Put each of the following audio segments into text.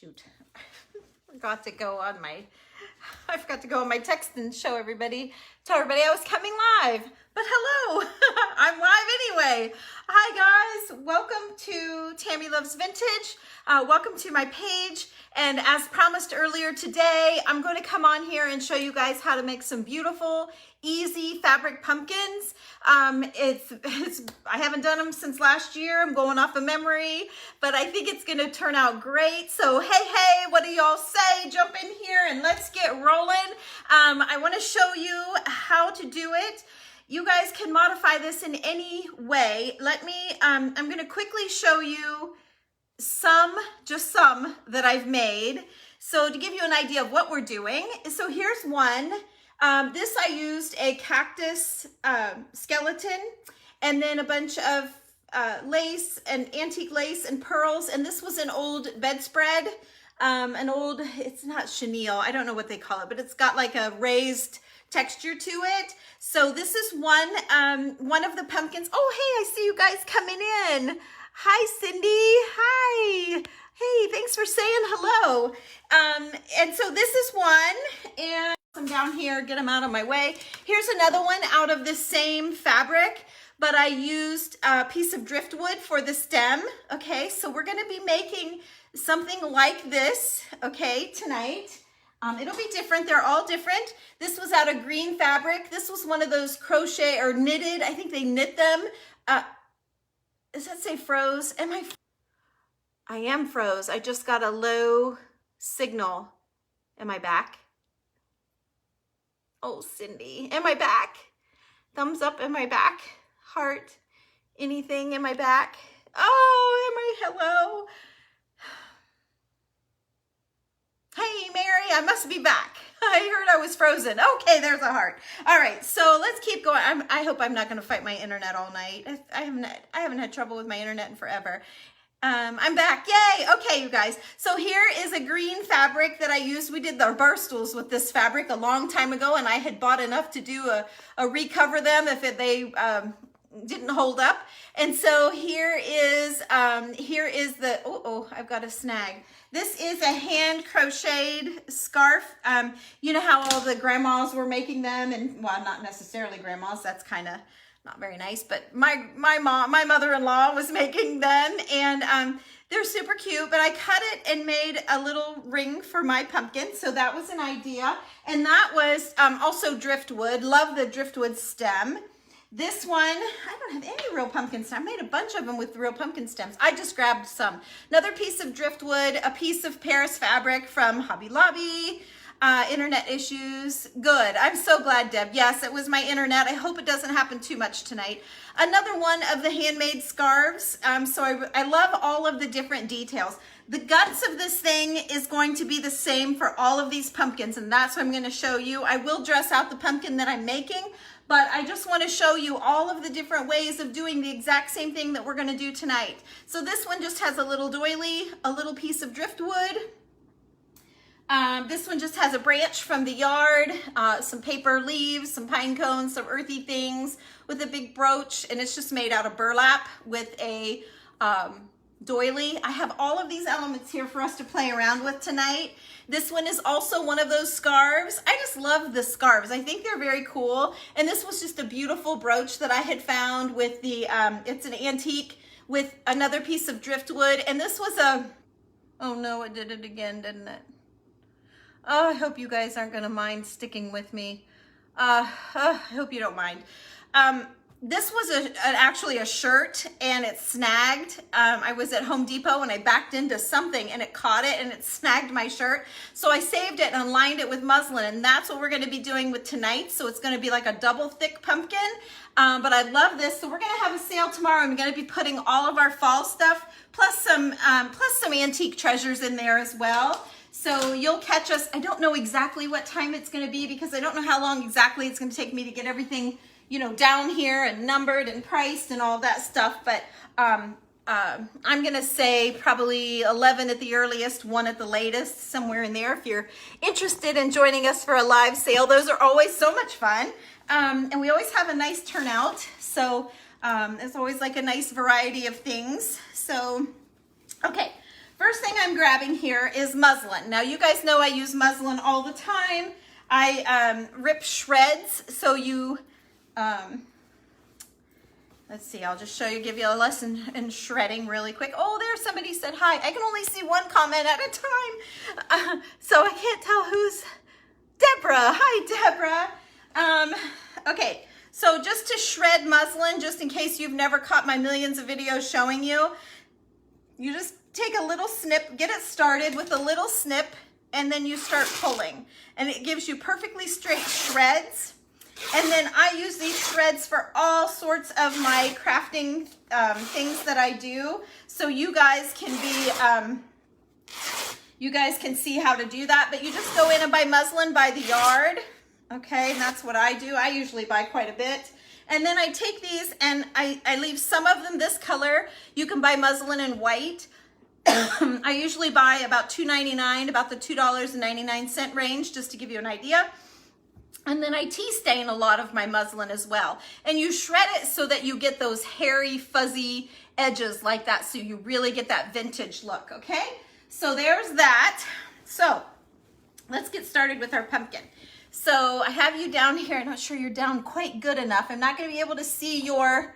shoot, I forgot to go on my text and tell everybody I was coming live. But hello, I'm live anyway. Hi guys, welcome to Tammy Loves Vintage. Welcome to my page. And as promised earlier today, I'm going to come on here and show you guys how to make some beautiful, easy fabric pumpkins. I haven't done them since last year. I'm going off of memory, but I think it's going to turn out great. So hey, what do y'all say? Jump in here and let's get rolling. I want to show you how to do it. You guys can modify this in any way. I'm going to quickly show you just some that I've made. So to give you an idea of what we're doing. So here's one. This I used a cactus skeleton and then a bunch of lace and antique lace and pearls. And this was an old bedspread, it's not chenille. I don't know what they call it, but it's got like a raised texture to it. So this is one of the pumpkins. Oh, hey, I see you guys coming in. Hi, Cindy. Hi. Hey, thanks for saying hello. And so this is one, and I'm down here, get them out of my way. Here's another one out of the same fabric, but I used a piece of driftwood for the stem. Okay, so we're gonna be making something like this, okay, tonight. It'll be different. They're all different. This was out of green fabric. This was one of those crochet or knitted. I think they knit them. Does that say froze? I am froze. I just got a low signal. Am I back? Oh, Cindy, am I back? Thumbs up, am I back? Heart, anything, am I back? Oh, hello? Hey, Mary, I must be back. I heard I was frozen. Okay, there's a heart. All right, so let's keep going. I hope I'm not going to fight my internet all night. I haven't had trouble with my internet in forever. I'm back. Yay. Okay, you guys. So here is a green fabric that I used. We did the bar stools with this fabric a long time ago, and I had bought enough to do a recover them if they didn't hold up. And so here is the, I've got a snag. This is a hand crocheted scarf. You know how all the grandmas were making them, and well, not necessarily grandmas. That's kind of not very nice, but my mother-in-law was making them, and they're super cute. But I cut it and made a little ring for my pumpkin, so that was an idea. And that was also driftwood. Love the driftwood stem. This one, I don't have any real pumpkin stems. I made a bunch of them with real pumpkin stems. I just grabbed some. Another piece of driftwood, a piece of Paris fabric from Hobby Lobby. Internet issues. Good. I'm so glad, Deb. Yes, it was my internet. I hope it doesn't happen too much tonight. Another one of the handmade scarves. So I love all of the different details. The guts of this thing is going to be the same for all of these pumpkins, and that's what I'm going to show you. I will dress out the pumpkin that I'm making, but I just want to show you all of the different ways of doing the exact same thing that we're going to do tonight. So this one just has a little doily, a little piece of driftwood. This one just has a branch from the yard, some paper leaves, some pine cones, some earthy things with a big brooch, and it's just made out of burlap with a doily. I have all of these elements here for us to play around with tonight. This one is also one of those scarves. I just love the scarves. I think they're very cool. And this was just a beautiful brooch that I had found with the, it's an antique with another piece of driftwood. And this was oh no, it did it again, didn't it? Oh, I hope you guys aren't gonna mind sticking with me. I hope you don't mind. This was actually a shirt, and it snagged. I was at Home Depot and I backed into something and it caught it and it snagged my shirt. So I saved it and lined it with muslin, and that's what we're gonna be doing with tonight. So it's gonna be like a double thick pumpkin, but I love this. So we're gonna have a sale tomorrow. I'm gonna be putting all of our fall stuff, plus some antique treasures in there as well. So you'll catch us. I don't know exactly what time it's gonna be because I don't know how long exactly it's gonna take me to get everything, you know, down here and numbered and priced and all that stuff. But I'm gonna say probably 11 at the earliest, 1 at the latest, somewhere in there. If you're interested in joining us for a live sale, those are always so much fun. And we always have a nice turnout. So it's always like a nice variety of things. So, okay. first thing I'm grabbing here is muslin. Now you guys know I use muslin all the time. I rip shreds, so you, let's see, I'll just show you, give you a lesson in shredding really quick. Oh, there's somebody said hi. I can only see one comment at a time, so I can't tell who's Deborah. Hi, Deborah. Okay, so just to shred muslin, just in case you've never caught my millions of videos showing you, you just take a little snip, get it started with a little snip, and then you start pulling. And it gives you perfectly straight shreds. And then I use these shreds for all sorts of my crafting things that I do. So you guys can be, you guys can see how to do that. But you just go in and buy muslin by the yard. Okay, and that's what I do. I usually buy quite a bit. And then I take these and I leave some of them this color. You can buy muslin in white. I usually buy about $2.99, about the $2.99 range, just to give you an idea. And then I tea stain a lot of my muslin as well. And you shred it so that you get those hairy, fuzzy edges like that, so you really get that vintage look, okay? So there's that. So let's get started with our pumpkin. So I have you down here. I'm not sure you're down quite good enough. I'm not going to be able to see your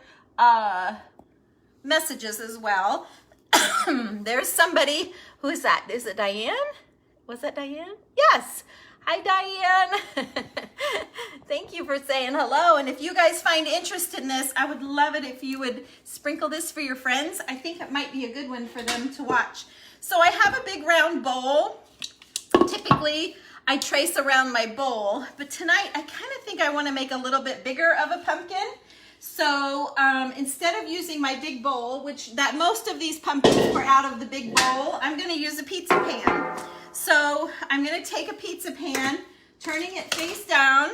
messages as well. There's somebody. Who is that? Is it Diane? Was that Diane? Yes. Hi, Diane. Thank you for saying hello. And if you guys find interest in this, I would love it if you would sprinkle this for your friends. I think it might be a good one for them to watch. So I have a big round bowl. Typically, I trace around my bowl, but tonight I kind of think I want to make a little bit bigger of a pumpkin. So instead of using my big bowl, which that most of these pumpkins were out of the big bowl, I'm going to use a pizza pan. So I'm going to take a pizza pan, turning it face down.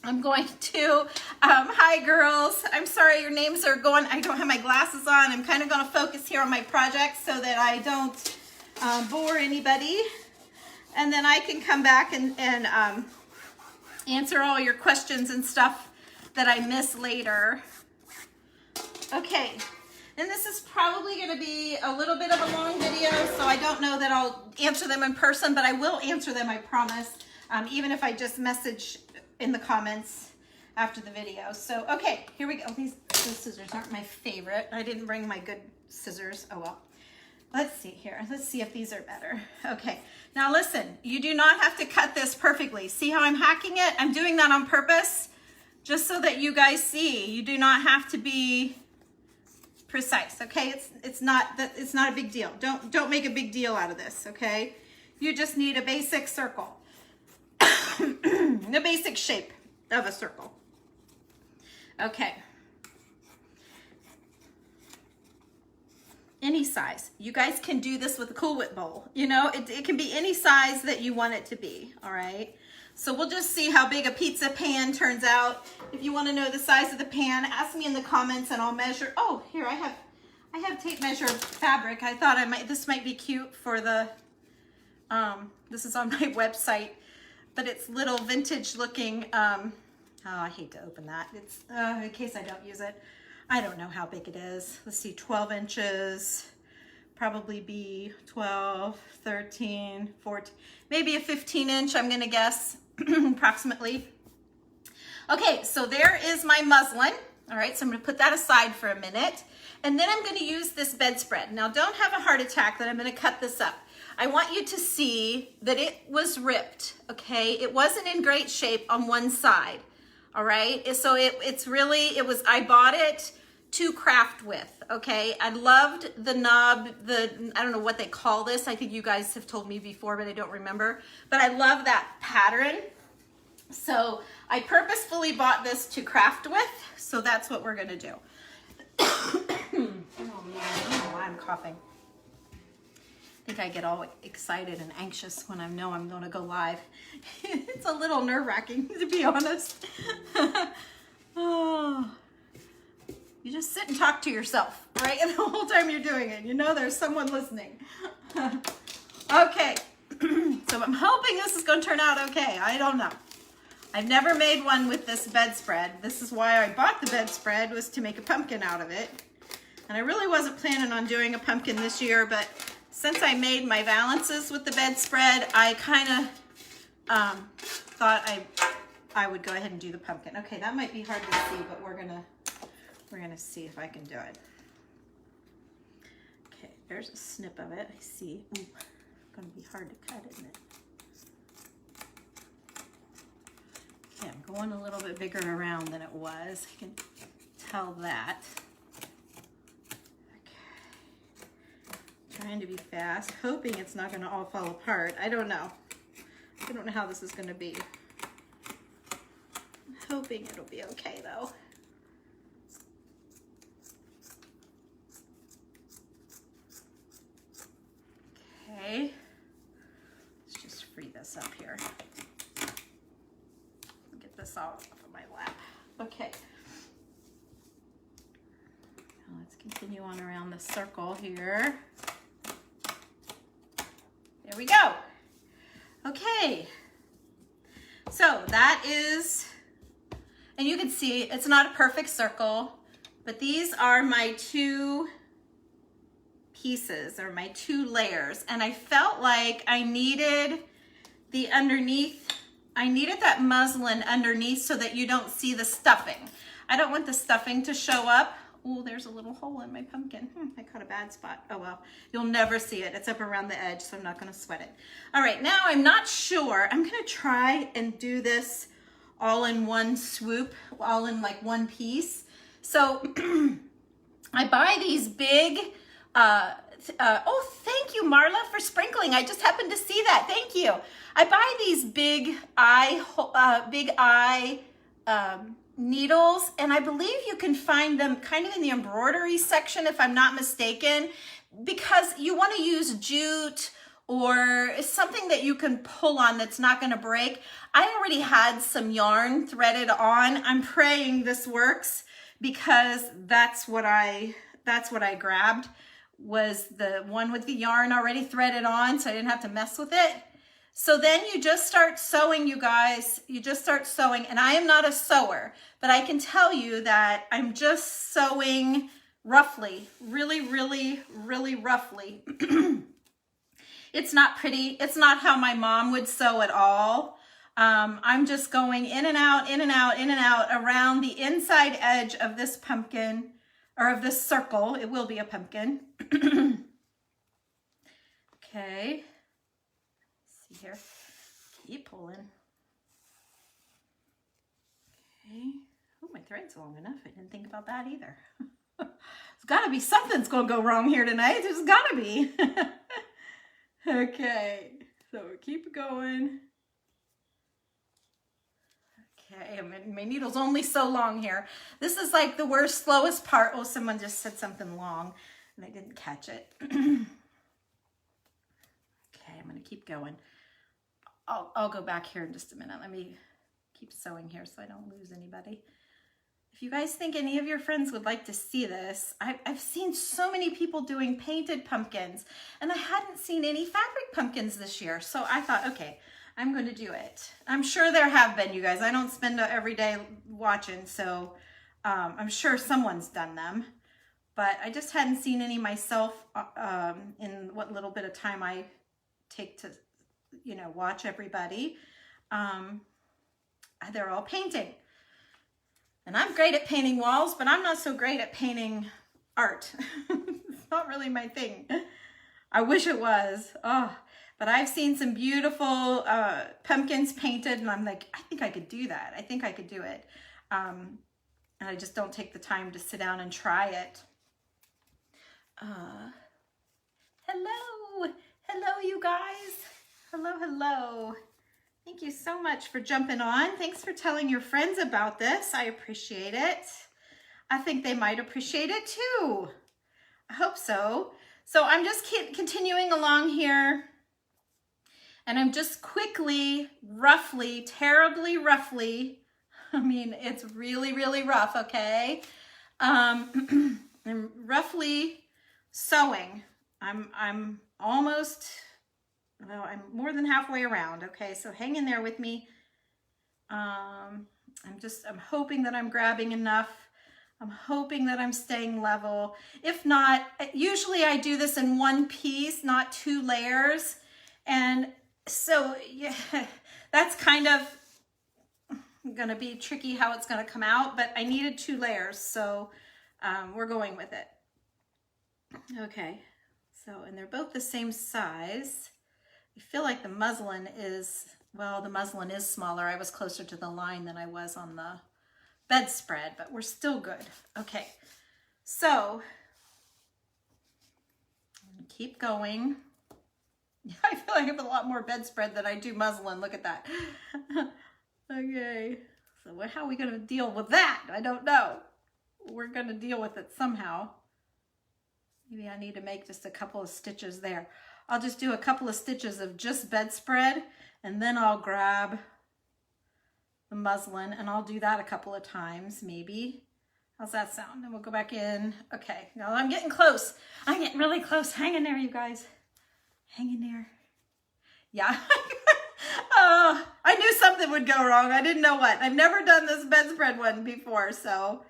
I'm going to, hi girls, I'm sorry your names are going, I don't have my glasses on. I'm kind of going to focus here on my project so that I don't bore anybody. And then I can come back and answer all your questions and stuff that I miss later. Okay, and this is probably going to be a little bit of a long video, so I don't know that I'll answer them in person, but I will answer them, I promise, even if I just message in the comments after the video. So, okay, here we go. These scissors aren't my favorite. I didn't bring my good scissors. Oh, well. Let's see here. Let's see if these are better. Okay, now listen, you do not have to cut this perfectly. See how I'm hacking it? I'm doing that on purpose, just so that you guys see. You do not have to be precise, okay? It's not a big deal. Don't make a big deal out of this, okay? You just need a basic circle. The basic shape of a circle. Okay. Any size. You guys can do this with a Cool Whip bowl. You know, it can be any size that you want it to be, all right? So we'll just see how big a pizza pan turns out. If you want to know the size of the pan, ask me in the comments and I'll measure. Oh, here I have tape measure fabric. I thought this might be cute for the, this is on my website, but it's little vintage looking, oh, I hate to open that. It's, in case I don't use it. I don't know how big it is. Let's see, 12 inches, probably be 12, 13, 14, maybe a 15 inch, I'm gonna guess, approximately. Okay, so there is my muslin. All right, so I'm gonna put that aside for a minute. And then I'm gonna use this bedspread. Now don't have a heart attack that I'm gonna cut this up. I want you to see that it was ripped, okay? It wasn't in great shape on one side. All right, so I bought it to craft with, okay? I loved the knob, I don't know what they call this. I think you guys have told me before, but I don't remember. But I love that pattern. So I purposefully bought this to craft with, so that's what we're gonna do. Oh man, I don't know why I'm coughing. I think I get all excited and anxious when I know I'm gonna go live. It's a little nerve-wracking, to be honest. Oh. You just sit and talk to yourself, right? And the whole time you're doing it, you know there's someone listening. Okay, so I'm hoping this is gonna turn out okay. I don't know. I've never made one with this bedspread. This is why I bought the bedspread, was to make a pumpkin out of it. And I really wasn't planning on doing a pumpkin this year, but since I made my valances with the bedspread, I kind of thought I would go ahead and do the pumpkin. Okay, that might be hard to see, but we're gonna see if I can do it. Okay, there's a snip of it. I see. Ooh, it's gonna be hard to cut, isn't it? Okay, I'm going a little bit bigger around than it was. I can tell that. Trying to be fast, hoping it's not going to all fall apart. I don't know. I don't know how this is going to be. I'm hoping it'll be okay though. Okay. Let's just free this up here. Get this all off of my lap. Okay. Now let's continue on around the circle here. There we go. Okay. So that is, and you can see it's not a perfect circle, but these are my two pieces or my two layers. And I felt like I needed the underneath, I needed that muslin underneath so that you don't see the stuffing. I don't want the stuffing to show up. Oh, there's a little hole in my pumpkin. I caught a bad spot. Oh well, you'll never see it. It's up around the edge, so I'm not gonna sweat it. All right, now I'm not sure. I'm gonna try and do this all in one swoop, all in like one piece. So I buy these big, oh, thank you, Marla, for sprinkling. I just happened to see that. Thank you. I buy these big eye needles, and I believe you can find them kind of in the embroidery section, if I'm not mistaken, because you want to use jute or something that you can pull on that's not going to break. I already had some yarn threaded on. I'm praying this works because that's what I grabbed, was the one with the yarn already threaded on, so I didn't have to mess with it. So then you just start sewing, you guys. You just start sewing, and I am not a sewer, but I can tell you that I'm just sewing roughly, really, really, really roughly. It's not pretty. It's not how my mom would sew at all. I'm just going in and out, in and out, in and out around the inside edge of this pumpkin, or of this circle. It will be a pumpkin. Okay. Here, keep pulling. Okay. Oh, my thread's long enough. I didn't think about that either. There's got to be something's going to go wrong here tonight. There's got to be. Okay, so keep going. Okay, my needle's only so long here. This is like the worst, slowest part. Oh, someone just said something long and I didn't catch it. Okay, I'm going to keep going. I'll go back here in just a minute. Let me keep sewing here so I don't lose anybody. If you guys think any of your friends would like to see this, I've seen so many people doing painted pumpkins, and I hadn't seen any fabric pumpkins this year. So I thought, okay, I'm going to do it. I'm sure there have been, you guys. I don't spend every day watching, so I'm sure someone's done them. But I just hadn't seen any myself in what little bit of time I take to, you know, watch everybody. They're all painting. And I'm great at painting walls, but I'm not so great at painting art. It's not really my thing. I wish it was. Oh, but I've seen some beautiful pumpkins painted, and I'm like, I think I could do that. I think I could do it. And I just don't take the time to sit down and try it. Hello. Hello, you guys. Hello, hello. Thank you so much for jumping on. Thanks for telling your friends about this. I appreciate it. I think they might appreciate it too. I hope so. So I'm just continuing along here, and I'm just quickly, roughly, terribly roughly, I mean, it's really, really rough, okay? I'm roughly sewing. I'm almost, well, I'm more than halfway around, okay? So hang in there with me. I'm hoping that I'm grabbing enough. I'm hoping that I'm staying level. If not, usually I do this in one piece, not 2 layers. And so yeah, that's kind of gonna be tricky how it's gonna come out, but I needed 2 layers, so we're going with it. Okay, so, and they're both the same size. I feel like the muslin is, well, the muslin is smaller. I was closer to the line than I was on the bedspread, but we're still good. Okay, so keep going. I feel like I have a lot more bedspread than I do muslin. Look at that. Okay, so how are we going to deal with that? I don't know. We're going to deal with it somehow. Maybe I need to make just a couple of stitches there. I'll just do a couple of stitches of just bedspread, and then I'll grab the muslin, and I'll do that a couple of times, maybe. How's that sound? Then we'll go back in. Okay, now I'm getting close. I'm getting really close. Hang in there, you guys. Hang in there. Yeah. I knew something would go wrong. I didn't know what. I've never done this bedspread one before, so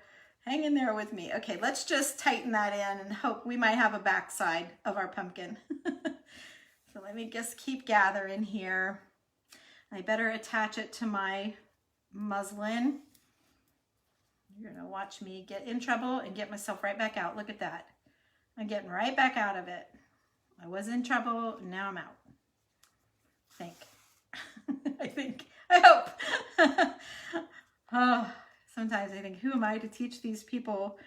hang in there with me. Okay, let's just tighten that in and hope we might have a backside of our pumpkin. So let me just keep gathering here. I better attach it to my muslin. You're gonna watch me get in trouble and get myself right back out. Look at that. I'm getting right back out of it. I was in trouble, now I'm out. I hope. Oh, sometimes I think, who am I to teach these people?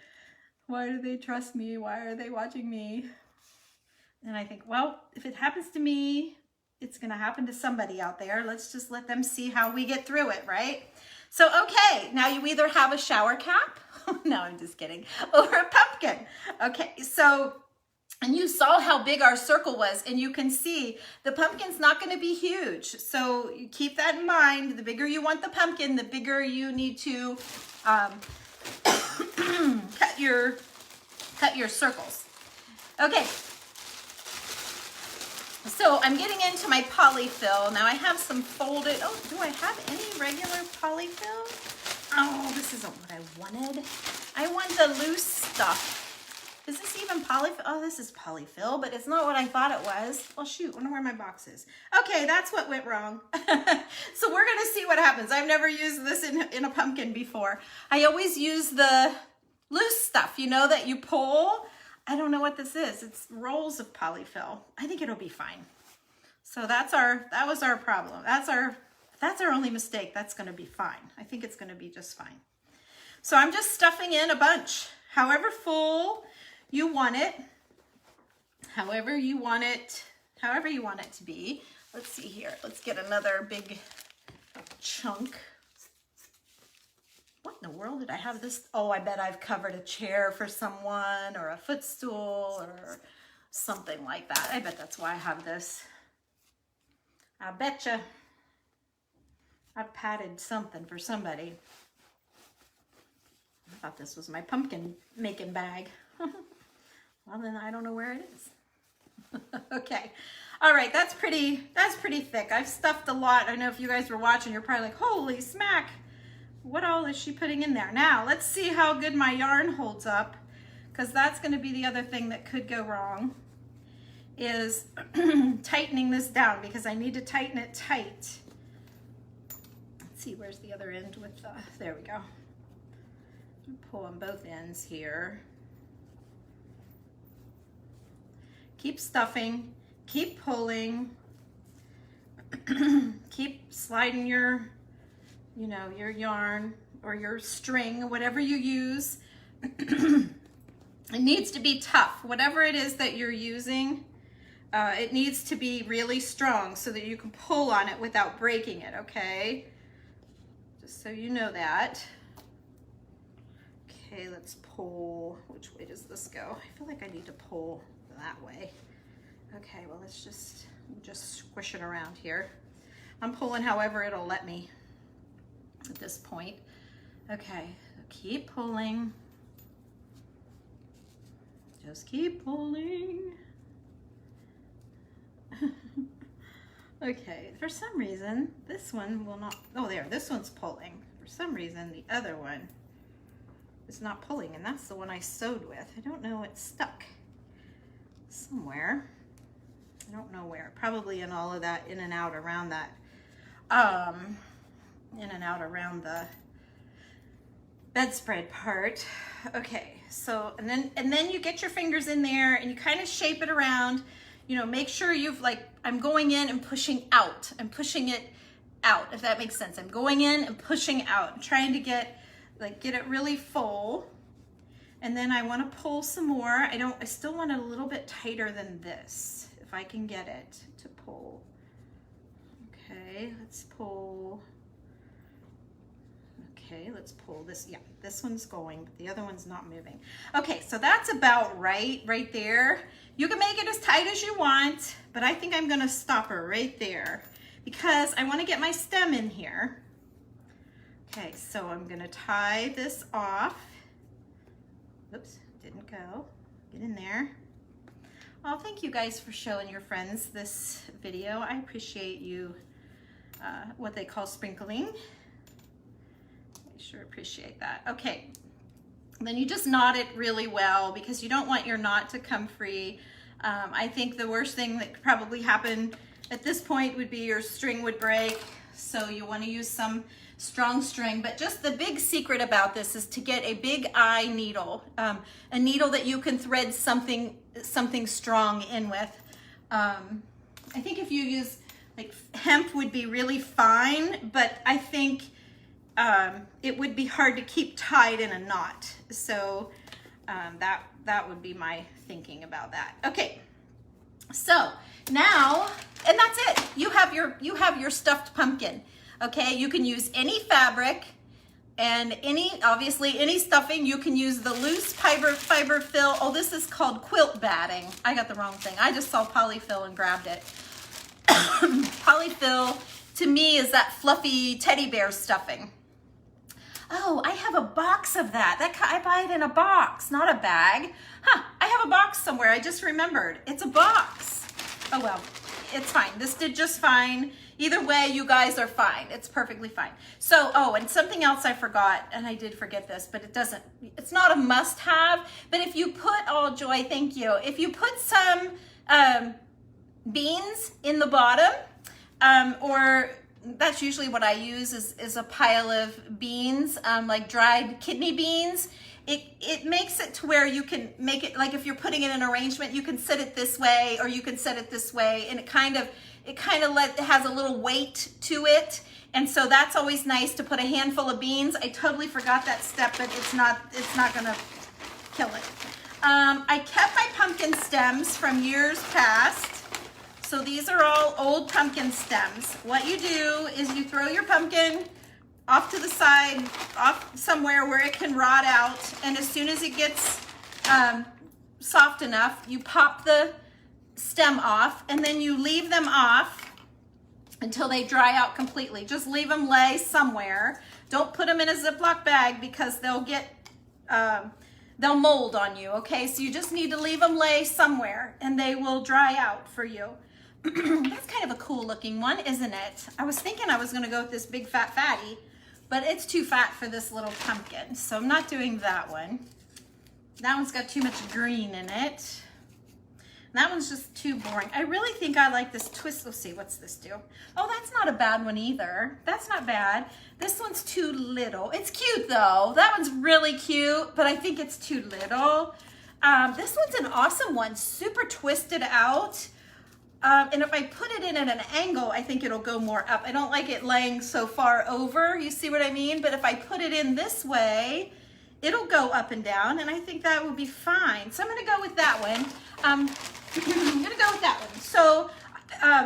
Why do they trust me? Why are they watching me? And I think, well, if it happens to me, it's going to happen to somebody out there. Let's just let them see how we get through it, right? So, okay, now you either have a shower cap, no, I'm just kidding, or a pumpkin. Okay, so, and you saw how big our circle was, and you can see the pumpkin's not going to be huge. So you keep that in mind. The bigger you want the pumpkin, the bigger you need to cut your circles. Okay. So I'm getting into my polyfill. Now I have some folded, oh, do I have any regular polyfill? Oh, this isn't what I wanted. I want the loose stuff. Is this even polyfill? Oh, this is polyfill, but it's not what I thought it was. Well, shoot, I wonder where my box is. Okay, that's what went wrong. So we're gonna see what happens. I've never used this in a pumpkin before. I always use the loose stuff, you know, that you pull. I don't know what this is. It's rolls of polyfill. I think it'll be fine. So that was our problem. That's our only mistake. That's gonna be fine. I think it's gonna be just fine. So I'm just stuffing in a bunch, however full you want it, however you want it to be. Let's see here. Let's get another big chunk. What in the world did I have this? Oh, I bet I've covered a chair for someone or a footstool or something like that. I bet that's why I have this. I betcha. I padded something for somebody. I thought this was my pumpkin making bag. Well, then I don't know where it is. Okay. All right, that's pretty thick. I've stuffed a lot. I know if you guys were watching, you're probably like, holy smack. What all is she putting in there? Now, let's see how good my yarn holds up, because that's going to be the other thing that could go wrong, is tightening this down, because I need to tighten it tight. Let's see, where's the other end with the, there we go. Pull on both ends here. Keep stuffing, keep pulling, keep sliding your, you know, your yarn or your string, whatever you use. It needs to be tough. Whatever it is that you're using, it needs to be really strong so that you can pull on it without breaking it, okay? Just so you know that. Okay, let's pull. Which way does this go? I feel like I need to pull that way. Okay, well, let's just squish it around here. I'm pulling however it'll let me at this point. Okay, keep pulling. Just keep pulling. Okay, for some reason, this one will not, oh there, this one's pulling. For some reason, the other one is not pulling, and that's the one I sewed with. I don't know, it's stuck somewhere. I don't know where. Probably in all of that, in and out around that, in and out around the bedspread part. Okay, so, and then you get your fingers in there and you kind of shape it around. You know, make sure you've, like, I'm going in and pushing out. I'm pushing it out, if that makes sense. I'm going in and pushing out. I'm trying to get it really full. And then I want to pull some more. I still want it a little bit tighter than this, if I can get it to pull. Okay, let's pull. Okay, let's pull this. Yeah, this one's going, but the other one's not moving. Okay, so that's about right there. You can make it as tight as you want, but I think I'm gonna stop her right there because I wanna get my stem in here. Okay, so I'm gonna tie this off. Oops, didn't go. Get in there. Well, thank you guys for showing your friends this video. I appreciate you, what they call sprinkling. I sure appreciate that. Okay, then you just knot it really well because you don't want your knot to come free. I think the worst thing that could probably happen at this point would be your string would break. So you want to use some strong string, but just the big secret about this is to get a big eye needle, a needle that you can thread something strong in with. I think if you use, like, hemp would be really fine, but I think it would be hard to keep tied in a knot. So that would be my thinking about that. Okay, so now, and that's it. You have your stuffed pumpkin. Okay, you can use any fabric and obviously any stuffing. You can use the loose fiber fill. Oh, this is called quilt batting. I got the wrong thing. I just saw polyfill and grabbed it. Polyfill to me is that fluffy teddy bear stuffing. Oh, I have a box of that. I buy it in a box, not a bag. Huh, I have a box somewhere. I just remembered. It's a box. Oh, well, it's fine. This did just fine. Either way, you guys are fine. It's perfectly fine. So, oh, and something else I forgot, and I did forget this, but it's not a must-have, but if you put, oh, Joy, thank you. If you put some beans in the bottom, or that's usually what I use is a pile of beans, like dried kidney beans. It makes it to where you can make it, like if you're putting in an arrangement, you can set it this way or you can set it this way, and it kind of has a little weight to it. And so that's always nice to put a handful of beans. I totally forgot that step, but it's not gonna kill it. I kept my pumpkin stems from years past. So these are all old pumpkin stems. What you do is you throw your pumpkin off to the side, off somewhere where it can rot out. And as soon as it gets soft enough, you pop the stem off and then you leave them off until they dry out completely. Just leave them lay somewhere. Don't put them in a Ziploc bag because they'll mold on you, okay? So you just need to leave them lay somewhere and they will dry out for you. That's kind of a cool looking one, isn't it? I was thinking I was gonna go with this big fat fatty, but it's too fat for this little pumpkin. So I'm not doing that one. That one's got too much green in it. That one's just too boring. I really think I like this twist. Let's see, what's this do? Oh, that's not a bad one either. That's not bad. This one's too little. It's cute though. That one's really cute, but I think it's too little. This one's an awesome one, super twisted out. And if I put it in at an angle, I think it'll go more up. I don't like it laying so far over, you see what I mean? But if I put it in this way, it'll go up and down, and I think that would be fine. So I'm gonna go with that one. I'm gonna go with that one. So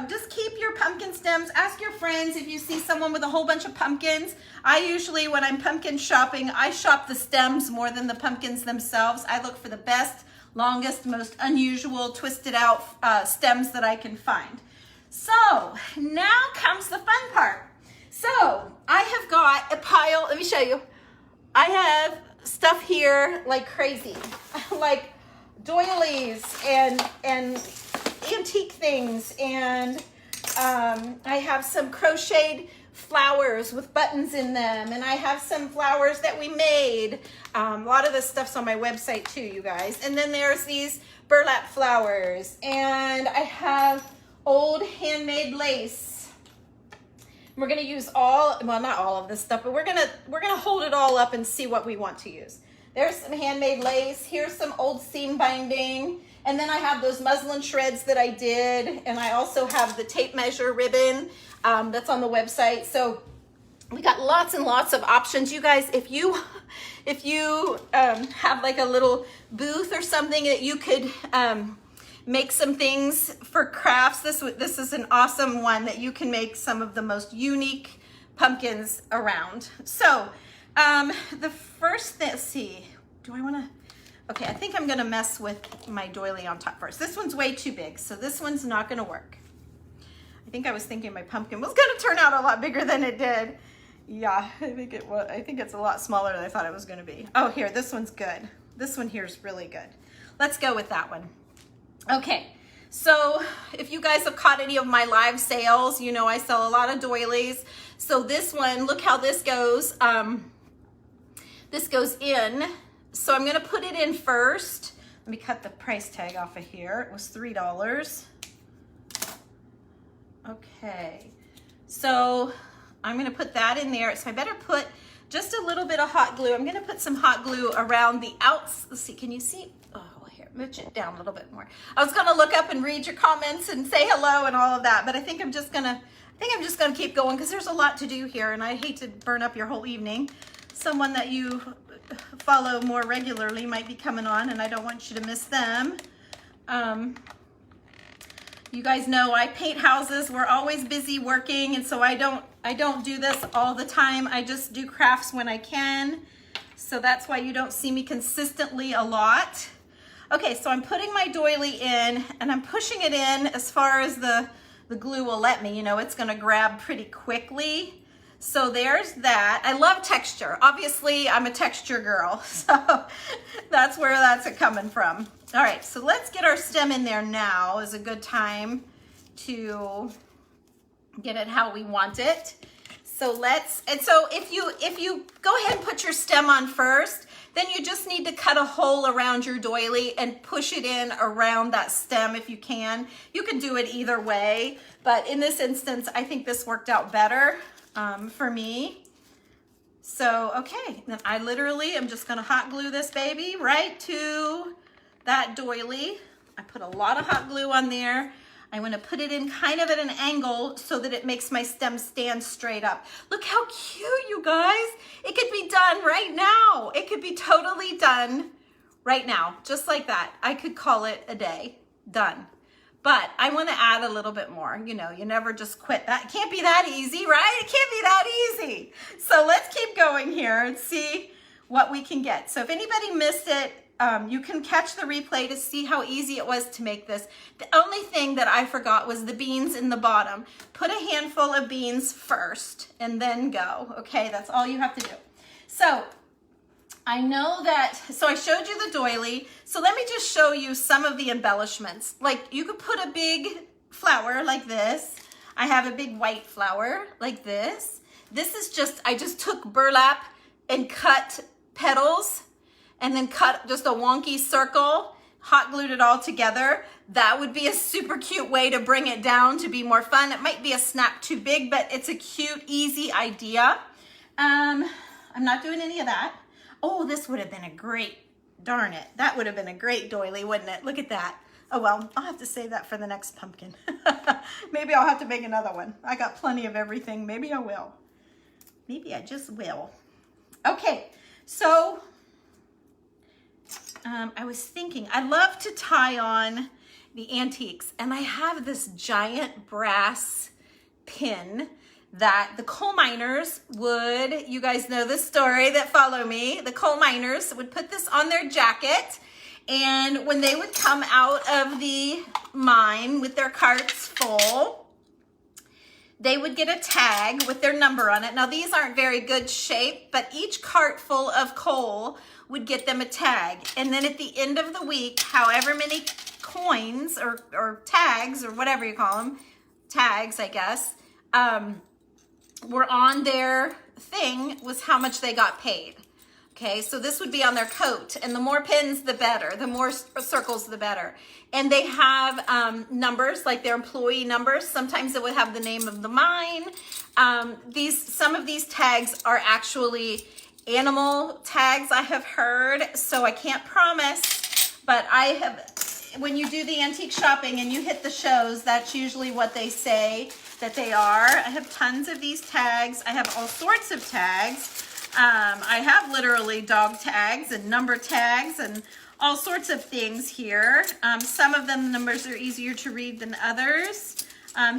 just keep your pumpkin stems. Ask your friends if you see someone with a whole bunch of pumpkins. I usually, when I'm pumpkin shopping, I shop the stems more than the pumpkins themselves. I look for the best, longest, most unusual, twisted out stems that I can find. So now comes the fun part. So I have got a pile, let me show you. I have stuff here like crazy, like doilies and antique things, and I have some crocheted flowers with buttons in them, and I have some flowers that we made. A lot of this stuff's on my website too, you guys. And then there's these burlap flowers, and I have old handmade lace. We're gonna use all, well, not all of this stuff, but we're gonna hold it all up and see what we want to use. There's some handmade lace. Here's some old seam binding. And then I have those muslin shreds that I did. And I also have the tape measure ribbon that's on the website. So we got lots and lots of options. You guys, if you have like a little booth or something that you could make some things for crafts, this is an awesome one that you can make some of the most unique pumpkins around. So the first thing, let's see, do I want to, okay, I think I'm going to mess with my doily on top first. This one's way too big, so this one's not going to work. I think I was thinking my pumpkin was going to turn out a lot bigger than it did. Yeah, I think it was. I think it's a lot smaller than I thought it was going to be. Oh, here, this one's good. This one here is really good. Let's go with that one. Okay, so if you guys have caught any of my live sales, you know I sell a lot of doilies. So this one, look how this goes. This goes in. So I'm going to put it in first. Let me cut the price tag off of here. It was $3. Okay, so I'm going to put that in there. So I better put just a little bit of hot glue. I'm going to put some hot glue around the outs. Let's see, can you see? Oh, here, mooch it down a little bit more. I was going to look up and read your comments and say hello and all of that, but I think I'm just going to keep going because there's a lot to do here and I hate to burn up your whole evening. Someone that you follow more regularly might be coming on and I don't want you to miss them. You guys know I paint houses. We're always busy working, and so I don't do this all the time. I just do crafts when I can. So that's why you don't see me consistently a lot. Okay, so I'm putting my doily in and I'm pushing it in as far as the glue will let me. You know, it's gonna grab pretty quickly. So there's that. I love texture. Obviously, I'm a texture girl, so that's where that's coming from. All right, so let's get our stem in there now. Is a good time to get it how we want it. So if you go ahead and put your stem on first, then you just need to cut a hole around your doily and push it in around that stem if you can. You can do it either way, but in this instance, I think this worked out better for me. So, okay, then I literally am just gonna hot glue this baby right to that doily. I put a lot of hot glue on there. I want to put it in kind of at an angle so that it makes my stem stand straight up. Look how cute, you guys. It could be done right now. It could be totally done right now, just like that. I could call it a day, done. But I want to add a little bit more. You know, you never just quit. That can't be that easy, right? It can't be that easy. So let's keep going here and see what we can get. So if anybody missed it, you can catch the replay to see how easy it was to make this. The only thing that I forgot was the beans in the bottom. Put a handful of beans first and then go. Okay, that's all you have to do. So I know that, so I showed you the doily. So let me just show you some of the embellishments. Like you could put a big flower like this. I have a big white flower like this. This is just, I just took burlap and cut petals and then cut just a wonky circle, hot glued it all together. That would be a super cute way to bring it down to be more fun. It might be a snap too big, but it's a cute, easy idea. I'm not doing any of that. Oh, this would have been a great, darn it. That would have been a great doily, wouldn't it? Look at that. Oh, well, I'll have to save that for the next pumpkin. Maybe I'll have to make another one. I got plenty of everything. Maybe I will. Maybe I just will. Okay, so I was thinking, I love to tie on the antiques, and I have this giant brass pin that the coal miners would, you guys know the story that follow me, the coal miners would put this on their jacket, and when they would come out of the mine with their carts full, they would get a tag with their number on it. Now these aren't very good shape, but each cart full of coal would get them a tag. And then at the end of the week, however many coins or tags or whatever you call them, tags, I guess, were on their thing was how much they got paid. Okay, so this would be on their coat, and the more pins, the better. The more circles, the better. And they have numbers, like their employee numbers. Sometimes it would have the name of the mine. Some of these tags are actually animal tags, I have heard, so I can't promise, but when you do the antique shopping and you hit the shows, that's usually what they say that they are. I have tons of these tags. I have all sorts of tags. I have literally dog tags and number tags and all sorts of things here. Some of them, the numbers are easier to read than others.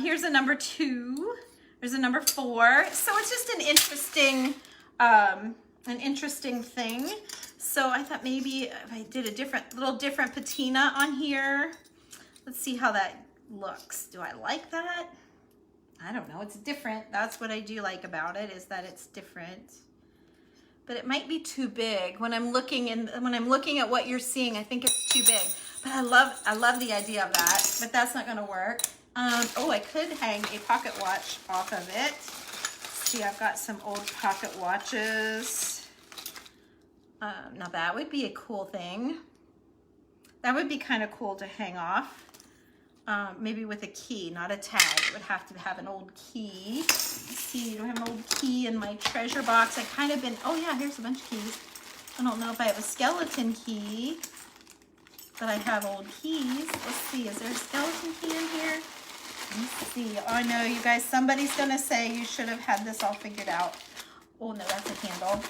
Here's a number 2. There's a number 4. So it's just an interesting thing. So I thought maybe if I did a little different patina on here. Let's see how that looks. Do I like that? I don't know. It's different. That's what I do like about it, is that it's different. But it might be too big. When I'm looking at what you're seeing, I think it's too big. But I love the idea of that. But that's not going to work. Oh, I could hang a pocket watch off of it. See, I've got some old pocket watches. Now that would be a cool thing. That would be kind of cool to hang off. Maybe with a key, not a tag. It would have to have an old key. Let's see, do I have an old key in my treasure box? Oh yeah, here's a bunch of keys. I don't know if I have a skeleton key, but I have old keys. Let's see, is there a skeleton key in here? Let's see. Oh no, you guys, somebody's gonna say you should have had this all figured out. Oh no, that's a handle.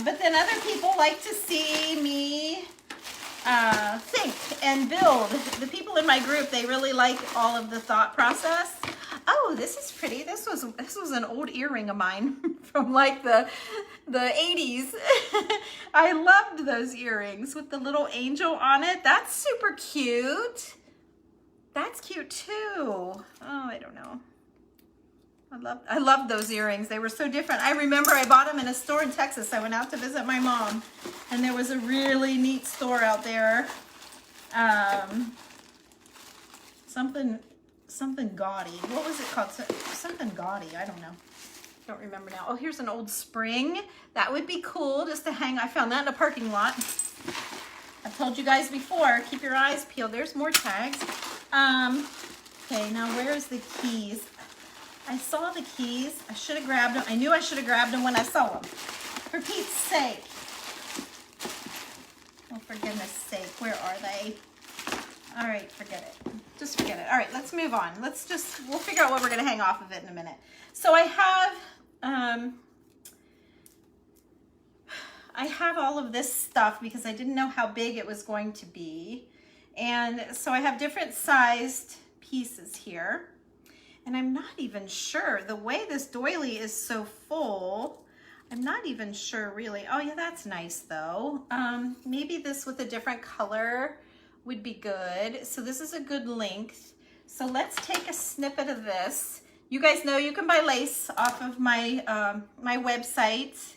But then other people like to see me think and build. The people in my group, they really like all of the thought process. Oh, this is pretty. This was an old earring of mine from like the 80s. I loved those earrings with the little angel on it. That's super cute. That's cute too. Oh, I don't know. I love those earrings. They were so different. I remember I bought them in a store in Texas. I went out to visit my mom, and there was a really neat store out there. Something gaudy. What was it called? Something gaudy. I don't know. Don't remember now. Oh, here's an old spring. That would be cool just to hang. I found that in a parking lot. I've told you guys before, keep your eyes peeled. There's more tags. Okay, now where's the keys? I saw the keys. I should have grabbed them. I knew I should have grabbed them when I saw them. For Pete's sake. Oh, for goodness sake, where are they? All right, forget it. Just forget it. All right, let's move on. We'll figure out what we're gonna hang off of it in a minute. So I have all of this stuff because I didn't know how big it was going to be. And so I have different sized pieces here. And I'm not even sure, the way this doily is so full, I'm not even sure really. Oh yeah, that's nice though. Maybe this with a different color would be good. So this is a good length. So let's take a snippet of this. You guys know you can buy lace off of my, my website.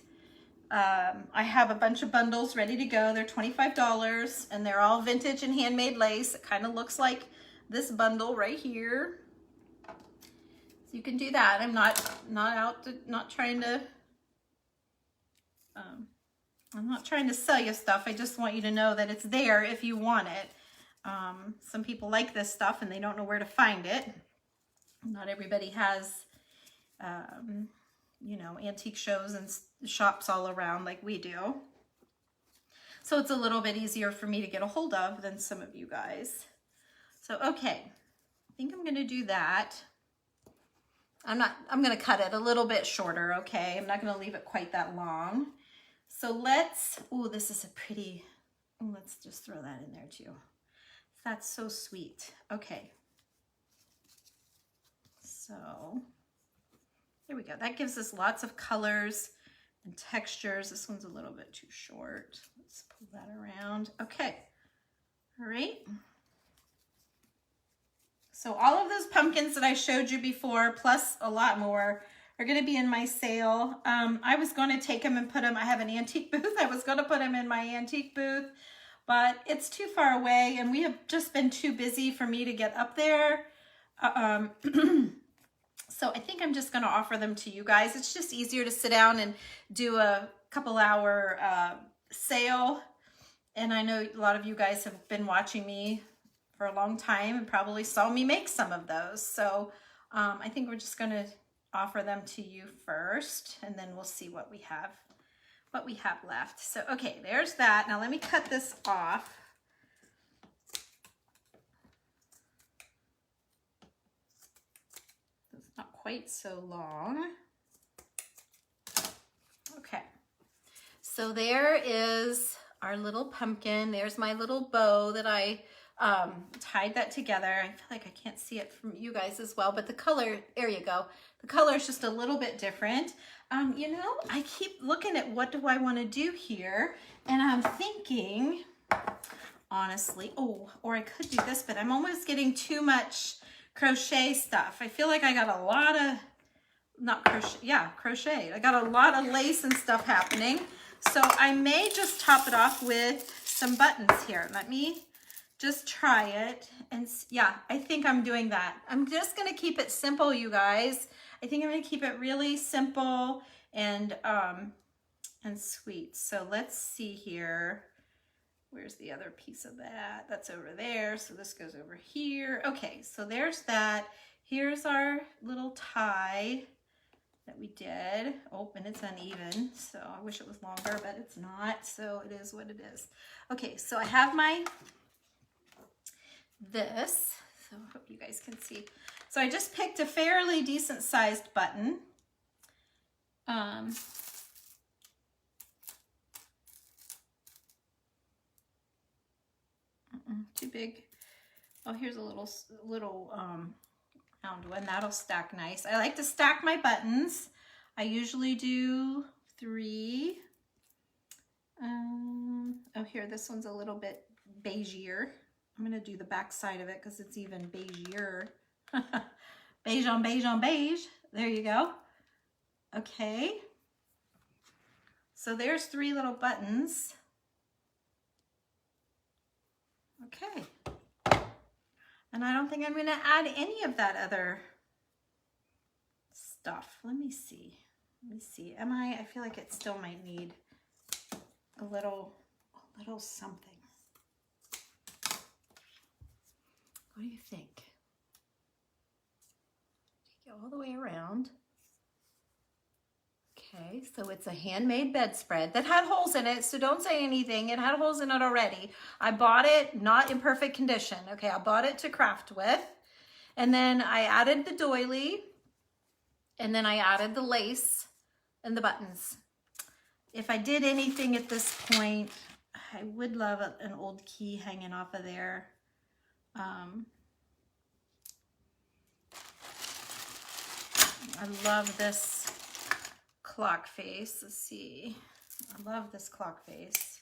I have a bunch of bundles ready to go. They're $25 and they're all vintage and handmade lace. It kind of looks like this bundle right here. So you can do that. I'm not trying to, I'm not trying to sell you stuff. I just want you to know that it's there if you want it. Some people like this stuff and they don't know where to find it. Not everybody has, you know, antique shows and shops all around like we do. So it's a little bit easier for me to get a hold of than some of you guys. So, okay, I think I'm going to do that. I'm going to cut it a little bit shorter, okay? I'm not going to leave it quite that long. So this is a pretty, let's just throw that in there too. That's so sweet. Okay. So there we go. That gives us lots of colors and textures. This one's a little bit too short. Let's pull that around. Okay. All right. So all of those pumpkins that I showed you before, plus a lot more, are going to be in my sale. I was going to take them and put them, I have an antique booth. I was going to put them in my antique booth, but it's too far away and we have just been too busy for me to get up there. So So I think I'm just going to offer them to you guys. It's just easier to sit down and do a couple hour sale. And I know a lot of you guys have been watching me for a long time and probably saw me make some of those. So I think we're just going to offer them to you first, and then we'll see what we have left. So, okay, there's that. Now let me cut this off. It's not quite so long. Okay, so there is our little pumpkin. There's my little bow that I tied that together. I feel like I can't see it from you guys as well, but the color, there you go. The color is just a little bit different. You know, I keep looking at what do I want to do here, and I'm thinking, honestly, oh, or I could do this, but I'm almost getting too much crochet stuff. I feel like I got a lot of, not crochet, yeah, crochet. I got a lot of lace and stuff happening. So I may just top it off with some buttons here. Let me just try it. And yeah, I think I'm doing that. I'm just gonna keep it simple, you guys. I think I'm gonna keep it really simple and sweet. So let's see here. Where's the other piece of that? That's over there. So this goes over here. Okay, so there's that. Here's our little tie that we did. Oh, and it's uneven, so I wish it was longer, but it's not, so it is what it is. Okay, so I have my this, so I hope you guys can see. So I just picked a fairly decent sized button. Too big. Oh, here's a little round one. That'll stack nice. I like to stack my buttons. I usually do 3. Oh, here, this one's a little bit beigeier. I'm gonna do the back side of it because it's even beigeier. Beige on beige on beige. There you go. Okay. So there's 3 little buttons. Okay. And I don't think I'm going to add any of that other stuff. Let me see. Let me see. I feel like it still might need a little something. What do you think? Take it all the way around. Okay, so it's a handmade bedspread that had holes in it, so don't say anything. It had holes in it already. I bought it not in perfect condition. Okay, I bought it to craft with, and then I added the doily, and then I added the lace and the buttons. If I did anything at this point, I would love an old key hanging off of there. I love this clock face. Let's see. I love this clock face.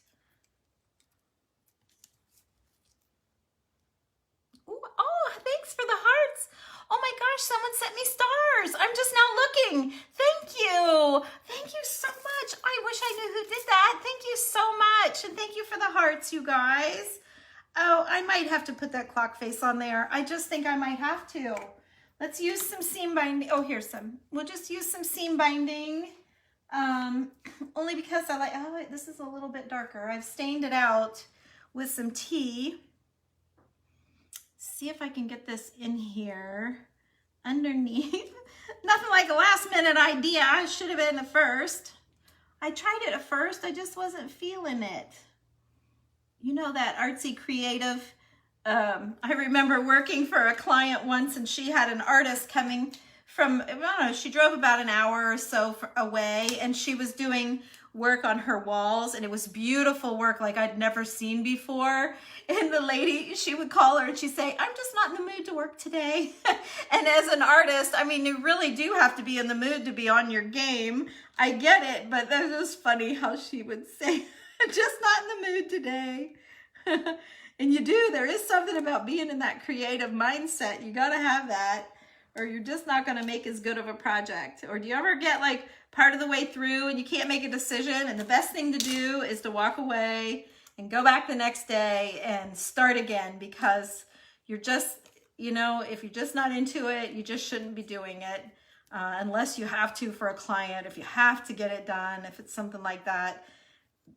Ooh, oh, thanks for the hearts. Oh my gosh, someone sent me stars. I'm just now looking. Thank you. Thank you so much. I wish I knew who did that. Thank you so much. And thank you for the hearts, you guys. Oh, I might have to put that clock face on there. I just think I might have to. Let's use some seam binding. Oh, here's some. We'll just use some seam binding. Only because I like, oh, this is a little bit darker. I've stained it out with some tea. See if I can get this in here underneath. Nothing like a last minute idea. I should have been at first. I tried it at first. I just wasn't feeling it. You know, that artsy creative. I remember working for a client once, and she had an artist coming from, I don't know, she drove about an hour or so away, and she was doing work on her walls, and it was beautiful work like I'd never seen before. And the lady, she would call her and she'd say, I'm just not in the mood to work today. And as an artist, I mean, you really do have to be in the mood to be on your game. I get it, but that was funny how she would say, just not in the mood today. And you do, there is something about being in that creative mindset. You gotta have that, or you're just not gonna make as good of a project. Or do you ever get like part of the way through and you can't make a decision, and the best thing to do is to walk away and go back the next day and start again, because you're just, you know, if you're just not into it, you just shouldn't be doing it. unless you have to for a client. If you have to get it done, if it's something like that,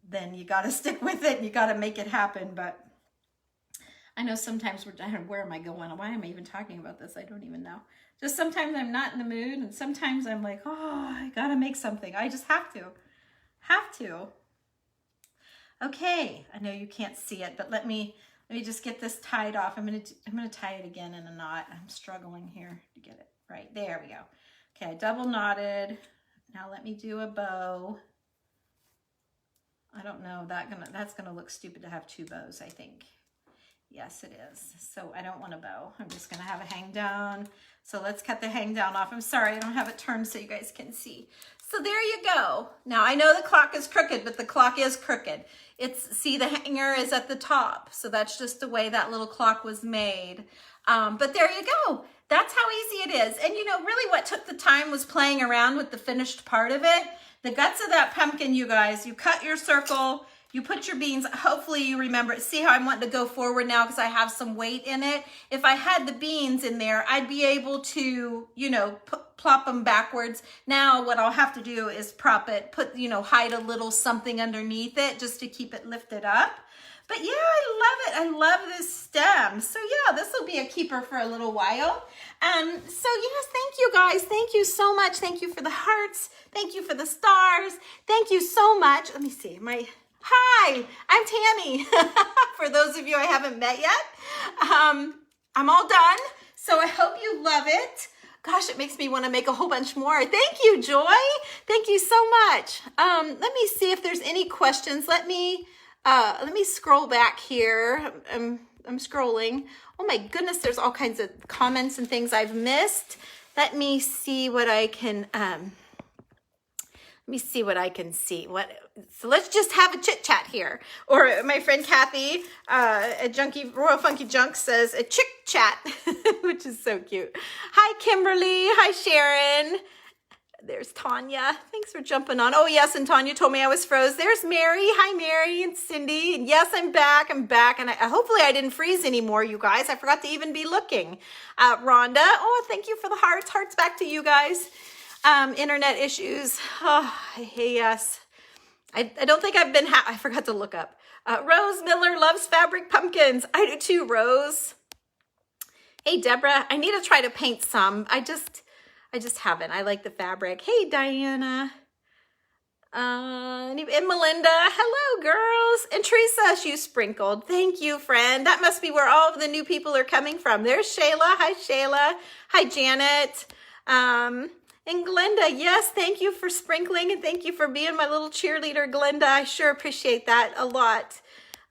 then you got to stick with it and you got to make it happen. But I know sometimes where am I going? Why am I even talking about this? I don't even know. Just sometimes I'm not in the mood, and sometimes I'm like, oh, I got to make something. I just have to. Okay, I know you can't see it, but let me just get this tied off. I'm gonna tie it again in a knot. I'm struggling here to get it right. There we go. Okay, I double knotted. Now let me do a bow. I don't know, that's gonna look stupid to have two bows, I think. Yes, it is. So I don't want a bow. I'm just gonna have a hang down. So let's cut the hang down off. I'm sorry, I don't have it turned so you guys can see. So there you go. Now I know the clock is crooked, but the clock is crooked. See, the hanger is at the top. So that's just the way that little clock was made. But there you go. That's how easy it is. And you know, really what took the time was playing around with the finished part of it. The guts of that pumpkin, you guys, you cut your circle, you put your beans, hopefully you remember it. See how I'm wanting to go forward now because I have some weight in it. If I had the beans in there, I'd be able to, you know, plop them backwards. Now what I'll have to do is prop it, hide a little something underneath it just to keep it lifted up. But yeah, I love it. I love this stem. So yeah, this will be a keeper for a little while. So yes, thank you guys. Thank you so much. Thank you for the hearts. Thank you for the stars. Thank you so much. Let me see. Hi, I'm Tammy. For those of you I haven't met yet, I'm all done. So I hope you love it. Gosh, it makes me want to make a whole bunch more. Thank you, Joy. Thank you so much. Let me see if there's any questions. Let me scroll back here. I'm scrolling. Oh my goodness, there's all kinds of comments and things I've missed. Let me see what I can, see. So let's just have a chit chat here. Or my friend Kathy, Royal Funky Junk says a chick chat, which is so cute. Hi, Kimberly. Hi, Sharon. There's Tanya. Thanks for jumping on. Oh, yes, and Tanya told me I was froze. There's Mary. Hi, Mary and Cindy. And yes, I'm back. And hopefully I didn't freeze anymore, you guys. I forgot to even be looking. Rhonda. Oh, thank you for the hearts. Hearts back to you guys. Internet issues. Oh, yes. I don't think I've been, I forgot to look up. Rose Miller loves fabric pumpkins. I do too, Rose. Hey, Deborah. I need to try to paint some. I just haven't. I like the fabric. Hey, Diana. And Melinda. Hello, girls. And Teresa, you sprinkled. Thank you, friend. That must be where all of the new people are coming from. There's Shayla. Hi, Shayla. Hi, Janet. And Glenda, yes, thank you for sprinkling and thank you for being my little cheerleader, Glenda. I sure appreciate that a lot.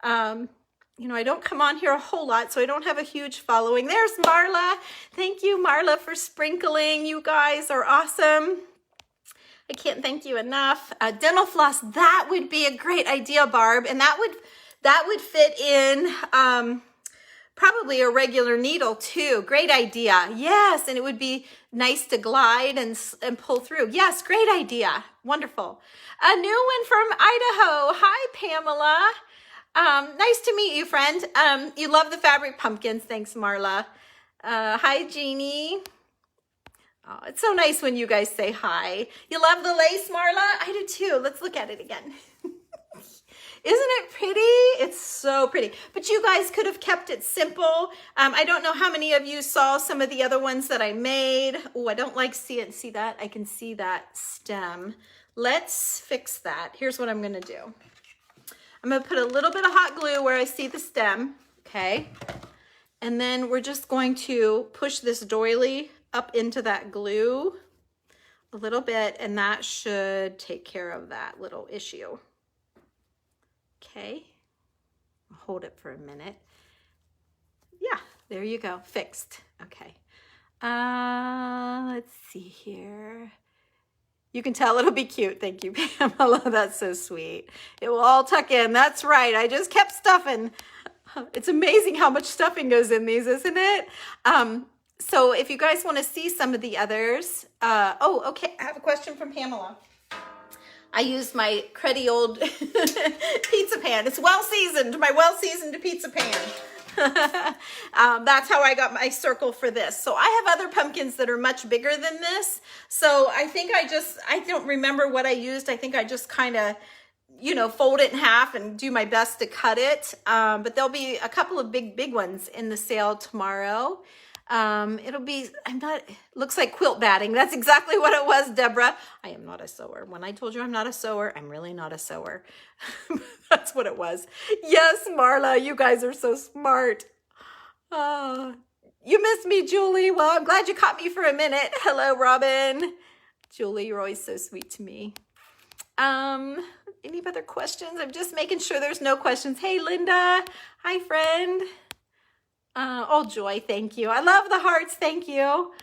I don't come on here a whole lot, so I don't have a huge following. There's Marla. Thank you, Marla, for sprinkling. You guys are awesome. I can't thank you enough. Dental floss, that would be a great idea, Barb, and that would fit in probably a regular needle too. Great idea. Yes, and it would be nice to glide and pull through. Yes, great idea. Wonderful. A new one from Idaho. Hi, Pamela. Nice to meet you, friend. You love the fabric pumpkins. Thanks, Marla. Hi, Jeannie. Oh, it's so nice when you guys say hi. You love the lace, Marla? I do too. Let's look at it again. Isn't it pretty? It's so pretty. But you guys could have kept it simple. I don't know how many of you saw some of the other ones that I made. Oh, I don't like see that. I can see that stem. Let's fix that. Here's what I'm going to do. I'm going to put a little bit of hot glue where I see the stem, okay? And then we're just going to push this doily up into that glue a little bit, and that should take care of that little issue. Okay, I'll hold it for a minute. Yeah, there you go, fixed. Okay, let's see here. You can tell it'll be cute. Thank you, Pamela. That's so sweet. It will all tuck in. That's right. I just kept stuffing. It's amazing how much stuffing goes in these, isn't it? So if you guys want to see some of the others, okay. I have a question from Pamela. I used my cruddy old pizza pan. It's well-seasoned, my well-seasoned pizza pan. That's how I got my circle for this. So I have other pumpkins that are much bigger than this. So I think I don't remember what I used. I think I just kind of, you know, fold it in half and do my best to cut it. But there'll be a couple of big ones in the sale tomorrow. It'll be, looks like quilt batting. That's exactly what it was, Deborah. I am not a sewer. When I told you I'm not a sewer, I'm really not a sewer. That's what it was. Yes, Marla, you guys are so smart. You missed me, Julie. Well, I'm glad you caught me for a minute. Hello, Robin. Julie, you're always so sweet to me. Any other questions? I'm just making sure there's no questions. Hey, Linda. Hi, friend. Oh, Joy, thank you. I love the hearts. Thank you.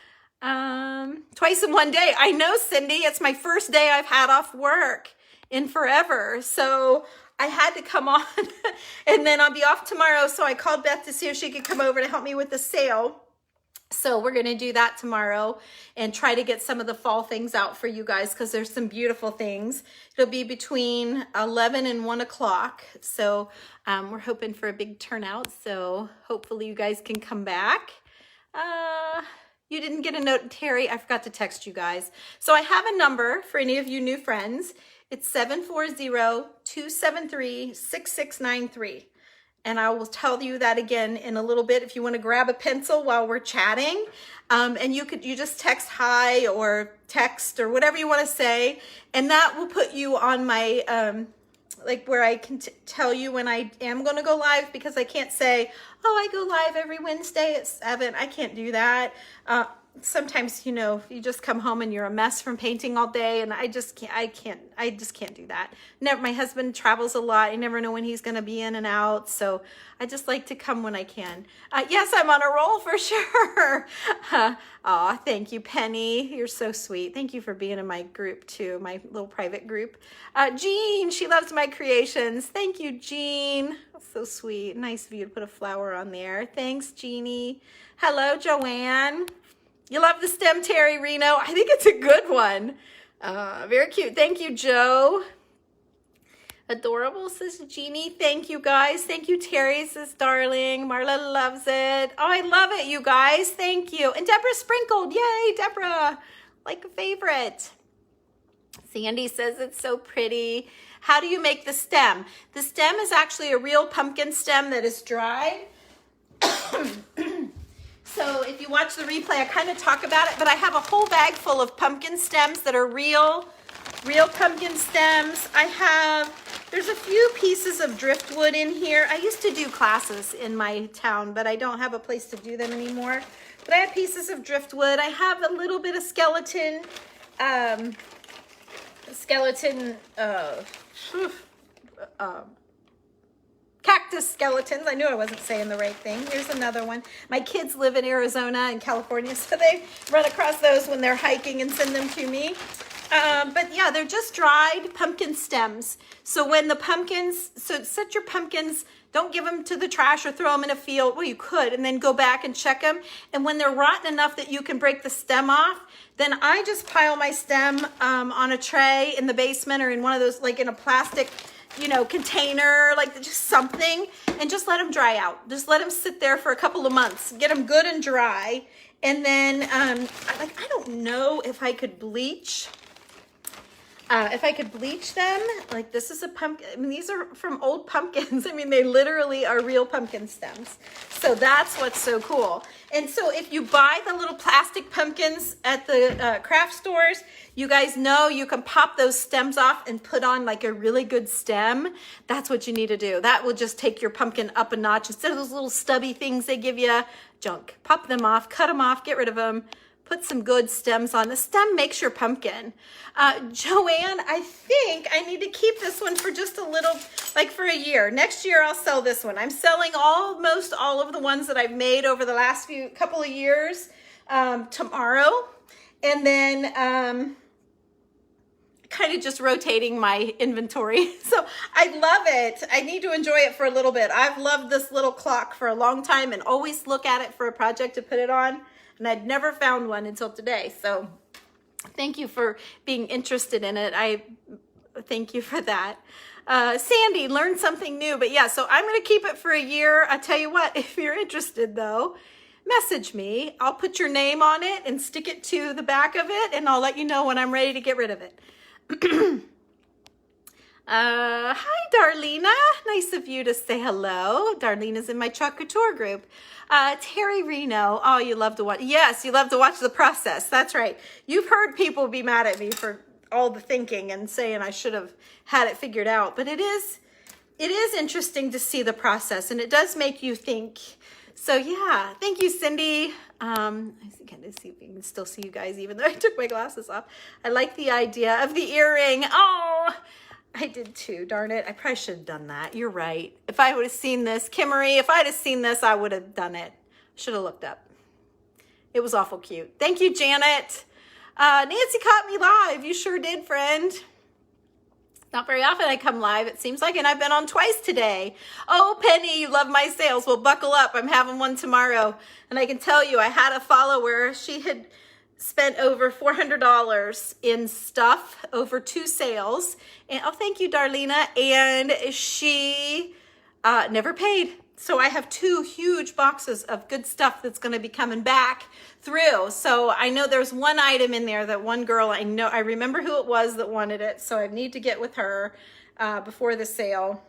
Twice in one day. I know, Cindy. It's my first day I've had off work in forever. So I had to come on and then I'll be off tomorrow. So I called Beth to see if she could come over to help me with the sale. So we're going to do that tomorrow and try to get some of the fall things out for you guys because there's some beautiful things. It'll be between 11 and 1 o'clock. So we're hoping for a big turnout. So hopefully you guys can come back. You didn't get a note, Terry. I forgot to text you guys. So I have a number for any of you new friends. It's 740-273-6693. And I will tell you that again in a little bit if you want to grab a pencil while we're chatting. And you just text hi or text or whatever you want to say. And that will put you on my, like where I can tell you when I am going to go live, because I can't say, oh, I go live every Wednesday at 7. I can't do that. Sometimes, you know, you just come home and you're a mess from painting all day, and I just can't do that. My husband travels a lot. I never know when he's going to be in and out. So I just like to come when I can. Yes, I'm on a roll for sure. Aw, thank you, Penny. You're so sweet. Thank you for being in my group too, my little private group. Jean, she loves my creations. Thank you, Jean. That's so sweet. Nice of you to put a flower on there. Thanks, Jeannie. Hello, Joanne. You love the stem, Terry Reno. I think it's a good one. Very cute. Thank you, Joe. Adorable, says Jeannie. Thank you, guys. Thank you, Terry, says darling. Marla loves it. Oh, I love it, you guys. Thank you. And Deborah sprinkled. Yay, Deborah. Like a favorite. Sandy says it's so pretty. How do you make the stem? The stem is actually a real pumpkin stem that is dried. So if you watch the replay, I kind of talk about it, but I have a whole bag full of pumpkin stems that are real pumpkin stems. There's a few pieces of driftwood in here. I used to do classes in my town, but I don't have a place to do them anymore. But I have pieces of driftwood. I have a little bit of skeleton, cactus skeletons. I knew I wasn't saying the right thing. Here's another one. My kids live in Arizona and California, so they run across those when they're hiking and send them to me. But yeah, they're just dried pumpkin stems. So when the pumpkins, so set your pumpkins, don't give them to the trash or throw them in a field. Well, you could, and then go back and check them. And when they're rotten enough that you can break the stem off, then I just pile my stem on a tray in the basement or in one of those, like in a plastic, you know, container, like just something, and just let them dry out. Just let them sit there for a couple of months, get them good and dry. And then, I don't know if I could bleach. Them, like this is a pumpkin. I mean, these are from old pumpkins. I mean, they literally are real pumpkin stems. So that's what's so cool. And so if you buy the little plastic pumpkins at the craft stores, you guys know you can pop those stems off and put on like a really good stem. That's what you need to do. That will just take your pumpkin up a notch. Instead of those little stubby things they give you, junk. Pop them off, cut them off, get rid of them. Put some good stems on. The stem makes your pumpkin. Joanne, I think I need to keep this one for just a little, like for a year. Next year, I'll sell this one. I'm selling almost all of the ones that I've made over the last couple of years tomorrow. And then kind of just rotating my inventory. So I love it. I need to enjoy it for a little bit. I've loved this little clock for a long time and always look at it for a project to put it on. And I'd never found one until today. So thank you for being interested in it. I thank you for that. Sandy, learn something new. But yeah, so I'm going to keep it for a year. I tell you what, if you're interested though, message me. I'll put your name on it and stick it to the back of it, and I'll let you know when I'm ready to get rid of it. Hi, Darlena. Nice of you to say hello. Darlena's in my Choc Couture group. Terry Reno. Oh, you love to watch. Yes, you love to watch the process. That's right. You've heard people be mad at me for all the thinking and saying I should have had it figured out. But it is interesting to see the process, and it does make you think. So yeah, thank you, Cindy. I can see if we can still see you guys even though I took my glasses off. I like the idea of the earring. Oh, I did too, darn it. I probably should have done that. You're right. If I would have seen this, Kimmery, if I'd have seen this, I would have done it. Should have looked up. It was awful cute. Thank you, Janet. Nancy caught me live. You sure did, friend. Not very often I come live, it seems like, and I've been on twice today. Oh, Penny, you love my sales. Well, buckle up. I'm having one tomorrow. And I can tell you, I had a follower. She had spent over $400 in stuff over 2 sales. And oh, thank you, Darlena. And she never paid. So I have 2 huge boxes of good stuff that's going to be coming back through. So I know there's one item in there that one girl, I remember who it was that wanted it. So I need to get with her before the sale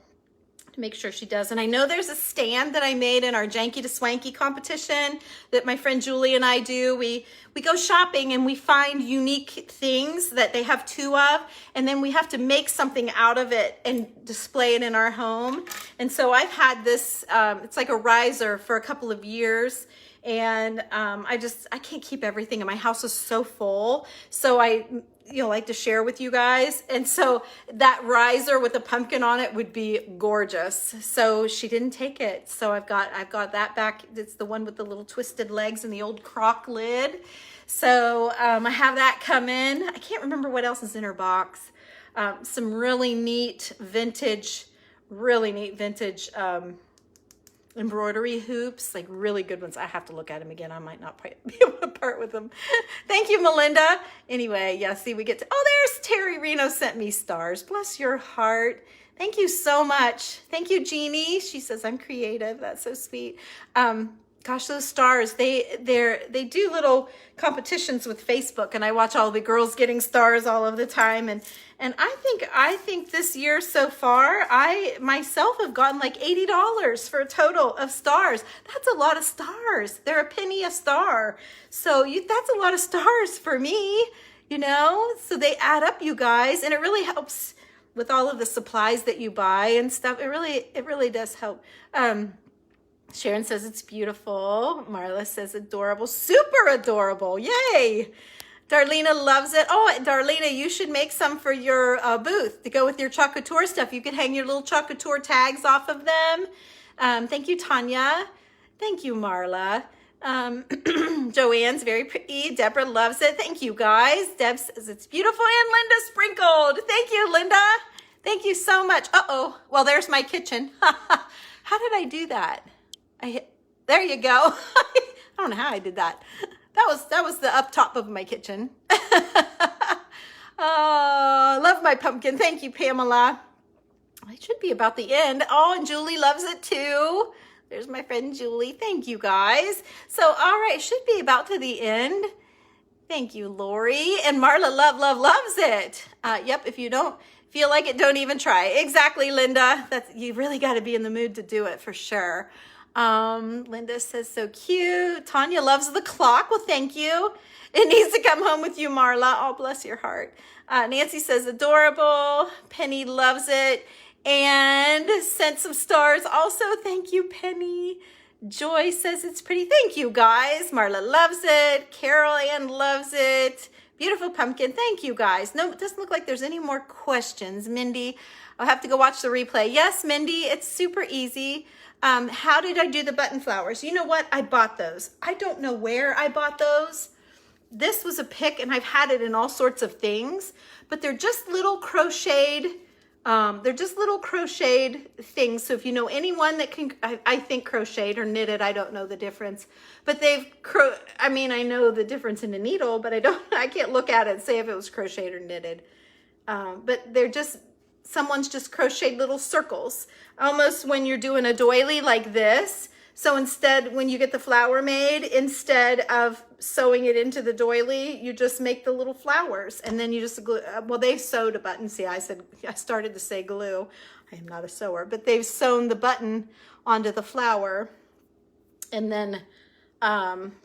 to make sure she does. And I know there's a stand that I made in our Janky to Swanky competition that my friend Julie and I do. We go shopping and we find unique things that they have 2 of, and then we have to make something out of it and display it in our home. And so I've had this, it's like a riser for a couple of years. And I can't keep everything, and my house is so full. So I like to share with you guys. And so that riser with a pumpkin on it would be gorgeous. So she didn't take it. So I've got that back. It's the one with the little twisted legs and the old crock lid. So I have that coming. I can't remember what else is in her box. Some really neat vintage embroidery hoops, like really good ones. I have to look at them again. I might not be able to part with them. Thank you, Melinda. Anyway, yeah, see, we get to, oh, there's Terry Reno sent me stars. Bless your heart. Thank you so much. Thank you, Jeannie. She says, I'm creative. That's so sweet. Gosh, those stars, they do little competitions with Facebook, and I watch all the girls getting stars all of the time. And I think this year so far, I myself have gotten like $80 for a total of stars. That's a lot of stars. They're a penny a star. So that's a lot of stars for me, so they add up, you guys, and it really helps with all of the supplies that you buy and stuff. It really does help. Sharon says it's beautiful. Marla says adorable. Super adorable. Yay. Darlena loves it. Oh, Darlena, you should make some for your booth to go with your Choc Couture stuff. You could hang your little Choc Couture tags off of them. Thank you, Tanya. Thank you, Marla. Joanne's very pretty. Deborah loves it. Thank you, guys. Deb says it's beautiful. And Linda sprinkled. Thank you, Linda. Thank you so much. Uh-oh. Well, there's my kitchen. How did I do that? There you go. I don't know how I did that. That was the up top of my kitchen. Oh, love my pumpkin. Thank you, Pamela. It should be about the end. Oh, and Julie loves it too. There's my friend Julie. Thank you, guys. So, all right, it should be about to the end. Thank you, Lori. And Marla loves it. Yep, if you don't feel like it, don't even try. Exactly, Linda. You really got to be in the mood to do it for sure. Linda says, so cute. Tanya loves the clock. Well, thank you. It needs to come home with you, Marla. Oh, bless your heart. Nancy says, adorable. Penny loves it and sent some stars. Also, thank you, Penny. Joy says it's pretty. Thank you, guys. Marla loves it. Carol Ann loves it. Beautiful pumpkin. Thank you, guys. No, it doesn't look like there's any more questions. Mindy, I'll have to go watch the replay. Yes, Mindy, it's super easy. How did I do the button flowers? You know what? I bought those. I don't know where I bought those. This was a pick, and I've had it in all sorts of things, but they're just little crocheted. Things. So if you know anyone that can, I think crocheted or knitted, I don't know the difference, but I know the difference in a needle, but I can't look at it and say if it was crocheted or knitted. But they're just someone's just crocheted little circles, almost when you're doing a doily like this. So instead, when you get the flower made, instead of sewing it into the doily, you just make the little flowers, and then you just glue. Well, they've sewed a button. See, I started to say glue. I am not a sewer, but they've sewn the button onto the flower, and then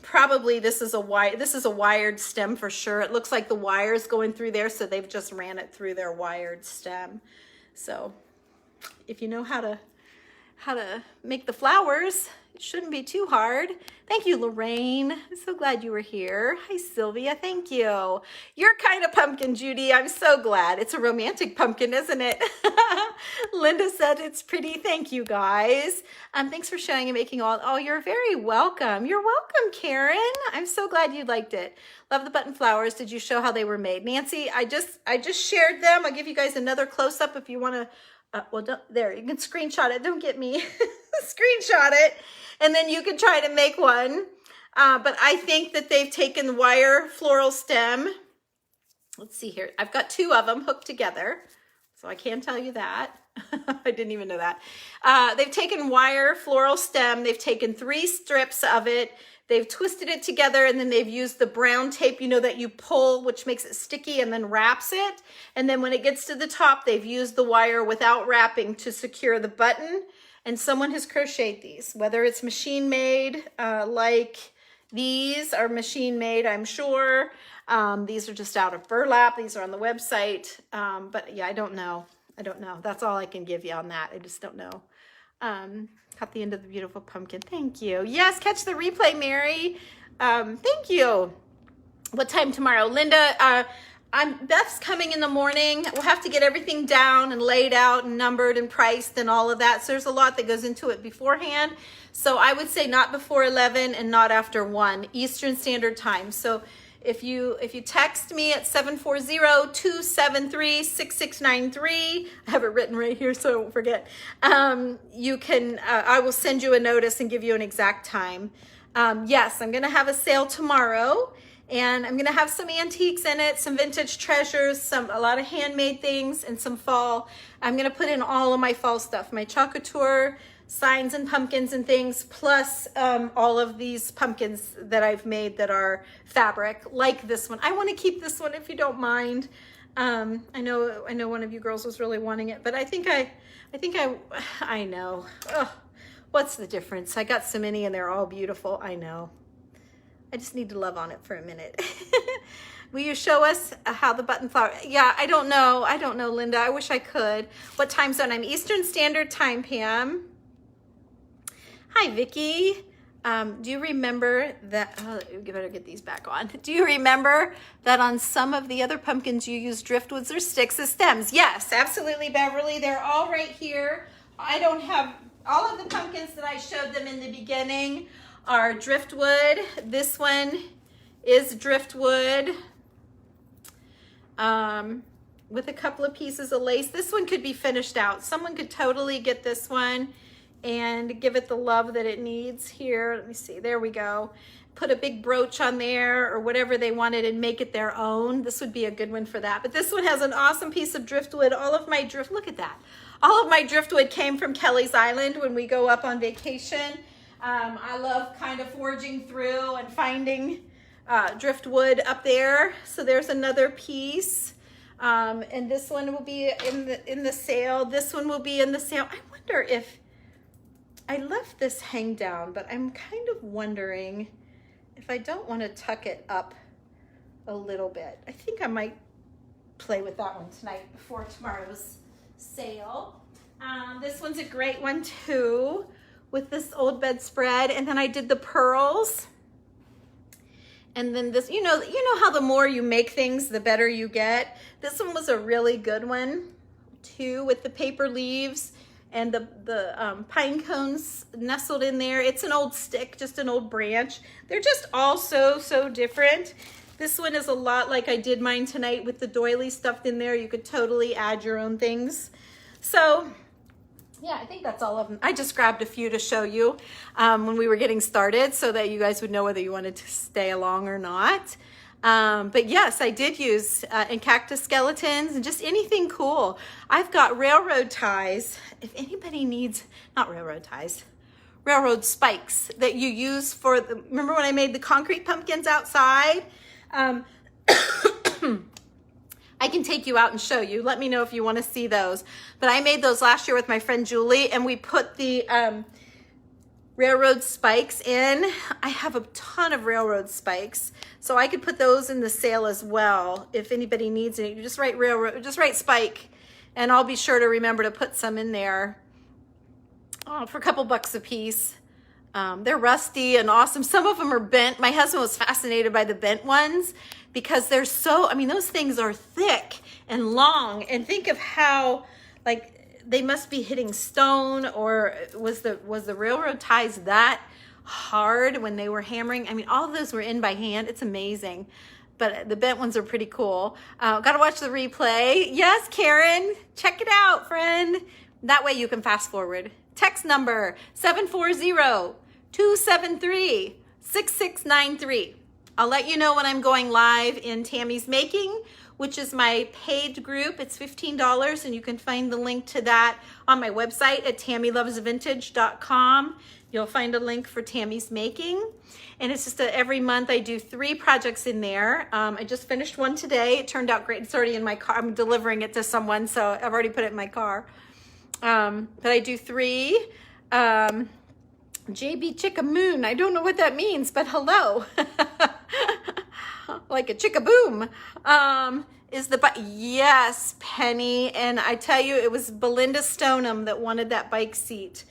probably this is a wired stem for sure. It looks like the wire's going through there, so they've just ran it through their wired stem. So if you know how to make the flowers, it shouldn't be too hard. Thank you, Lorraine. I'm so glad you were here. Hi, Sylvia. Thank you. Your kind of pumpkin, Judy. I'm so glad. It's a romantic pumpkin, isn't it? Linda said it's pretty. Thank you, guys. Thanks for showing and making all. Oh, you're very welcome. You're welcome, Karen. I'm so glad you liked it. Love the button flowers. Did you show how they were made? Nancy, I just shared them. I'll give you guys another close-up if you want to. There, you can screenshot it. Don't get me. Screenshot it. And then you can try to make one. But I think that they've taken the wire floral stem. Let's see here. I've got 2 of them hooked together. So I can tell you that. I didn't even know that. They've taken wire floral stem. They've taken 3 strips of it. They've twisted it together, and then they've used the brown tape, you know, that you pull, which makes it sticky and then wraps it. And then when it gets to the top, they've used the wire without wrapping to secure the button. And someone has crocheted these, whether it's machine made, like these are machine made, I'm sure. These are just out of burlap. These are on the website. But yeah, I don't know. That's all I can give you on that. I just don't know. Caught the end of the beautiful pumpkin. Thank you. Yes, catch the replay, Mary. Thank you. What time tomorrow? Linda, Beth's coming in the morning. We'll have to get everything down and laid out and numbered and priced and all of that. So there's a lot that goes into it beforehand. So I would say not before 11 and not after 1 Eastern Standard Time. So if you text me at 740-273-6693, I have it written right here so I won't forget. You can, I will send you a notice and give you an exact time. Yes, I'm gonna have a sale tomorrow, and I'm gonna have some antiques in it, some vintage treasures, a lot of handmade things, and some fall. I'm gonna put in all of my fall stuff, my chocolate tour, signs and pumpkins and things, plus all of these pumpkins that I've made that are fabric, like this one. I want to keep this one if you don't mind. I know one of you girls was really wanting it, but I know. Ugh, what's the difference? I got so many and they're all beautiful. I know. I just need to love on it for a minute. Will you show us how the button flower? Yeah, I don't know, Linda. I wish I could. What time zone? I'm Eastern Standard Time, Pam. Hi, Vicki. Do you remember that, you better get these back on. Do you remember that on some of the other pumpkins you use driftwoods or sticks as stems? Yes, absolutely, Beverly. They're all right here. I don't have, all of the pumpkins that I showed them in the beginning are driftwood. This one is driftwood with a couple of pieces of lace. This one could be finished out. Someone could totally get this one and give it the love that it needs here. Let me see, there we go. Put a big brooch on there or whatever they wanted and make it their own. This would be a good one for that. But this one has an awesome piece of driftwood. All of my look at that. All of my driftwood came from Kelly's Island when we go up on vacation. I love kind of foraging through and finding driftwood up there. So there's another piece. And this one will be in the sale. This one will be in the sale. I wonder if, I left this hang down, but I'm kind of wondering if I don't want to tuck it up a little bit. I think I might play with that one tonight before tomorrow's sale. This one's a great one too, with this old bedspread. And then I did the pearls. And then this, you know how the more you make things, the better you get. This one was a really good one too, with the paper leaves and the pine cones nestled in there. It's an old stick, just an old branch. They're just all so different. This one is a lot like I did mine tonight with the doily stuffed in there. You could totally add your own things. So yeah, I think that's all of them. I just grabbed a few to show you when we were getting started so that you guys would know whether you wanted to stay along or not. But yes, I did use and cactus skeletons and just anything cool. I've got railroad ties. If anybody needs, not railroad ties, railroad spikes that you use for the, remember when I made the concrete pumpkins outside? I can take you out and show you. Let me know if you want to see those. But I made those last year with my friend Julie, and we put the railroad spikes in. I have a ton of railroad spikes, so I could put those in the sale as well. If anybody needs it, you just write railroad, just write spike, and I'll be sure to remember to put some in there for a couple bucks a piece. They're rusty and awesome. Some of them are bent. My husband was fascinated by the bent ones because they're so, I mean, those things are thick and long, and think of how, like, they must be hitting stone, or was the railroad ties that hard when they were hammering? I mean, all of those were in by hand. It's amazing. But the bent ones are pretty cool. Gotta watch the replay. Yes, Karen, check it out, friend. That way you can fast forward. Text number 740-273-6693. I'll let you know when I'm going live in Tammy's Making, which is my paid group. It's $15, and you can find the link to that on my website at tammylovesvintage.com. You'll find a link for Tammy's Making. And it's just every month I do 3 projects in there. I just finished one today. It turned out great. It's already in my car. I'm delivering it to someone, so I've already put it in my car. But I do 3. JB Chickamoon. I don't know what that means, but hello. Like a chickaboom. Is the bike? Yes, Penny. And I tell you, it was Belinda Stoneham that wanted that bike seat.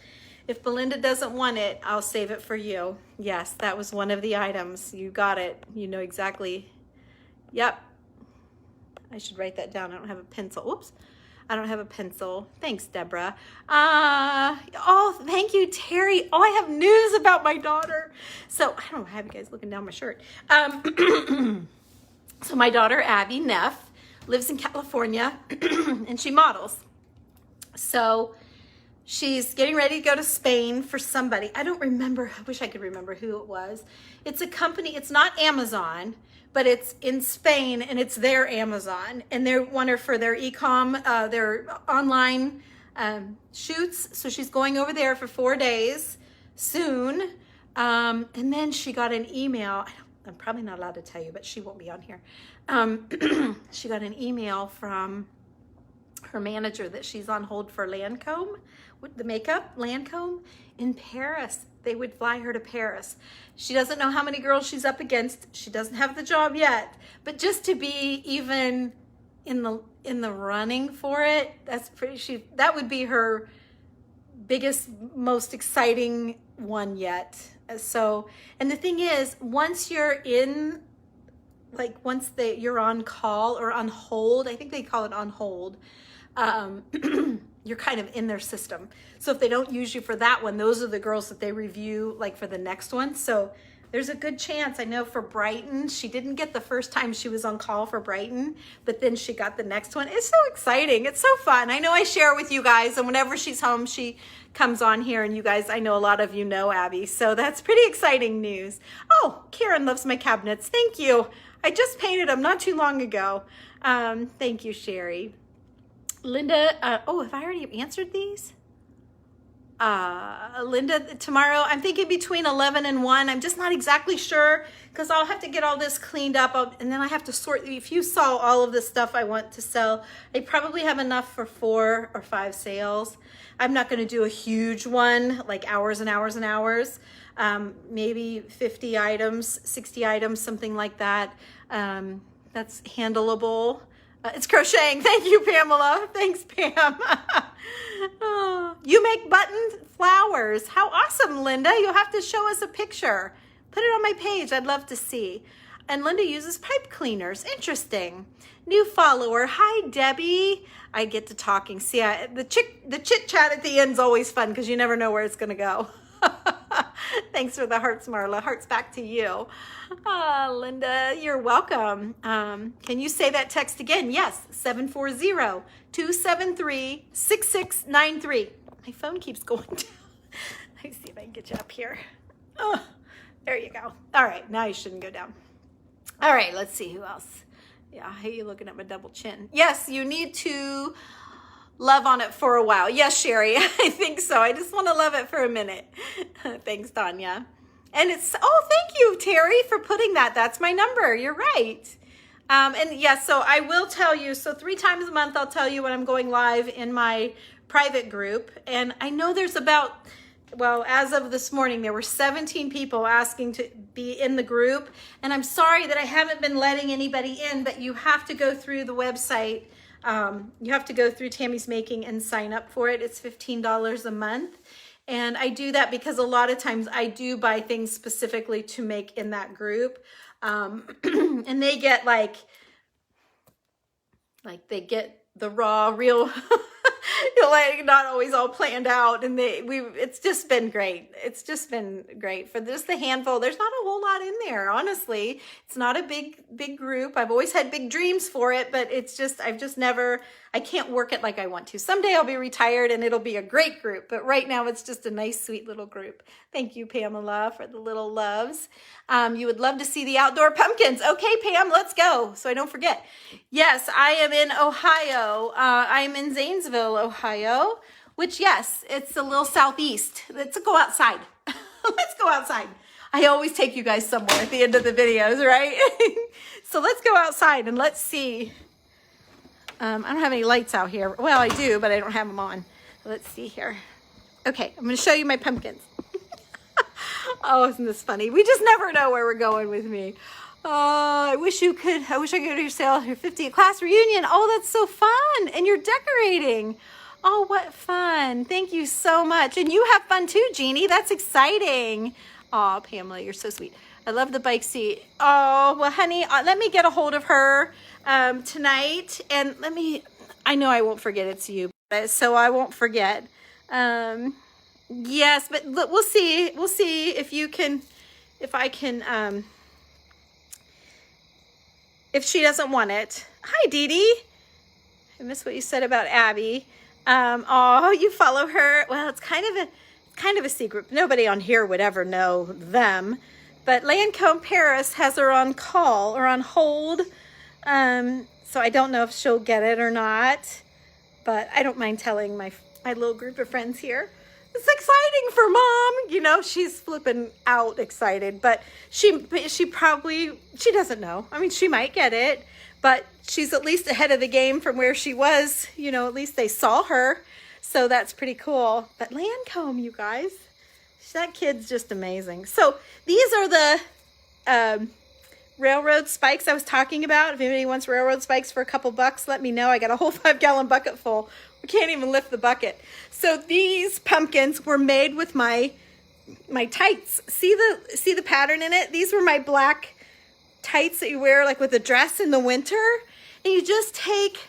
If Belinda doesn't want it, I'll save it for you. Yes, that was one of the items. You got it. You know exactly. Yep. I should write that down. I don't have a pencil. Oops. I don't have a pencil. Thanks, Deborah. Oh, thank you, Terry. Oh, I have news about my daughter. So I don't have you guys looking down my shirt. So my daughter, Abby Neff, lives in California, and she models. So she's getting ready to go to Spain for somebody. I don't remember. I wish I could remember who it was. It's a company. It's not Amazon, but it's in Spain, and it's their Amazon, and they want her for their e-com, their online shoots. So she's going over there for 4 days soon. And then she got an email. I'm probably not allowed to tell you, but she won't be on here. She got an email from her manager that she's on hold for Lancôme, with the makeup, Lancôme, in Paris. They would fly her to Paris. She doesn't know how many girls she's up against. She doesn't have the job yet, but just to be even in the running for it, that's pretty. That would be her biggest, most exciting one yet. So, and the thing is, once you're in, like once you're on call or on hold, I think they call it on hold. You're kind of in their system. So if they don't use you for that one, those are the girls that they review like for the next one. So there's a good chance. I know for Brighton, she didn't get the first time she was on call for Brighton, but then she got the next one. It's so exciting. It's so fun. I know I share with you guys, and whenever she's home, she comes on here, and you guys, I know a lot of you know Abby. So that's pretty exciting news. Oh, Karen loves my cabinets. Thank you. I just painted them not too long ago. Thank you, Sherry. Linda, oh, have I already answered these? Linda, tomorrow, I'm thinking between 11 and 1. I'm just not exactly sure because I'll have to get all this cleaned up, and then I have to sort. If you saw all of the stuff I want to sell, I probably have enough for 4 or 5 sales. I'm not going to do a huge one, like hours and hours and hours. Maybe 50 items, 60 items, something like that. That's handleable. It's crocheting. Thank you, Pamela. Thanks, Pam. Oh, you make button flowers. How awesome, Linda. You'll have to show us a picture. Put it on my page. I'd love to see. And Linda uses pipe cleaners. Interesting. New follower. Hi, Debbie. I get to talking. See, the chit chat at the end is always fun because you never know where it's going to go. Thanks for the hearts, Marla. Hearts back to you. Linda, you're welcome. Can you say that text again? Yes, 740-273-6693. My phone keeps going down. Let me see if I can get you up here. Oh, there you go. All right, now you shouldn't go down. All right, let's see who else. Yeah, hey, you looking at my double chin. Yes, you need to love on it for a while. Yes, Sherry, I think so. I just want to love it for a minute. Thanks, Tanya. And it's, oh, thank you, Terry, for putting that. That's my number. You're right. And yes, so I will tell you, so 3 times a month, I'll tell you when I'm going live in my private group. And I know there's about, well, as of this morning, there were 17 people asking to be in the group. And I'm sorry that I haven't been letting anybody in, but you have to go through the website. You have to go through Tammy's Making and sign up for it. It's $15 a month. And I do that because a lot of times I do buy things specifically to make in that group. And they get like they get the raw, real, like not always all planned out. And it's just been great. It's just been great for just the handful. There's not a whole lot in there, honestly. It's not a big group. I've always had big dreams for it, but it's just, I can't work it like I want to. Someday I'll be retired and it'll be a great group, but right now it's just a nice, sweet little group. Thank you, Pamela, for the little loves. You would love to see the outdoor pumpkins. Okay, Pam, let's go, so I don't forget. Yes, I am in Ohio. I'm in Zanesville, Ohio, which, yes, it's a little southeast. Let's go outside. Let's go outside. I always take you guys somewhere at the end of the videos, right? So let's go outside and let's see. I don't have any lights out here. Well, I do, but I don't have them on. Let's see here. Okay, I'm going to show you my pumpkins. Oh, isn't this funny? We just never know where we're going with me. I wish I could go to your 50th class reunion. Oh, that's so fun. And you're decorating. Oh, what fun. Thank you so much. And you have fun too, Jeannie. That's exciting. Oh, Pamela, you're so sweet. I love the bike seat. Oh, well, honey, let me get a hold of her tonight. And I know I won't forget it's you, so I won't forget. Yes, but look, we'll see. We'll see if I can, if she doesn't want it. Hi, Dee Dee. I missed what you said about Abby. Oh, you follow her. Well, it's kind of a secret. Nobody on here would ever know them. But Lancome Paris has her on call or on hold. So I don't know if she'll get it or not. But I don't mind telling my little group of friends here. It's exciting for Mom. You know, she's flipping out excited. But she doesn't know. I mean, she might get it. But she's at least ahead of the game from where she was. You know, at least they saw her. So that's pretty cool. But Lancome, you guys. That kid's just amazing. So these are the railroad spikes I was talking about. If anybody wants railroad spikes for a couple bucks, let me know. I got a whole 5-gallon bucket full. We can't even lift the bucket. So these pumpkins were made with my tights. See the pattern in it? These were my black tights that you wear like with a dress in the winter. And you just take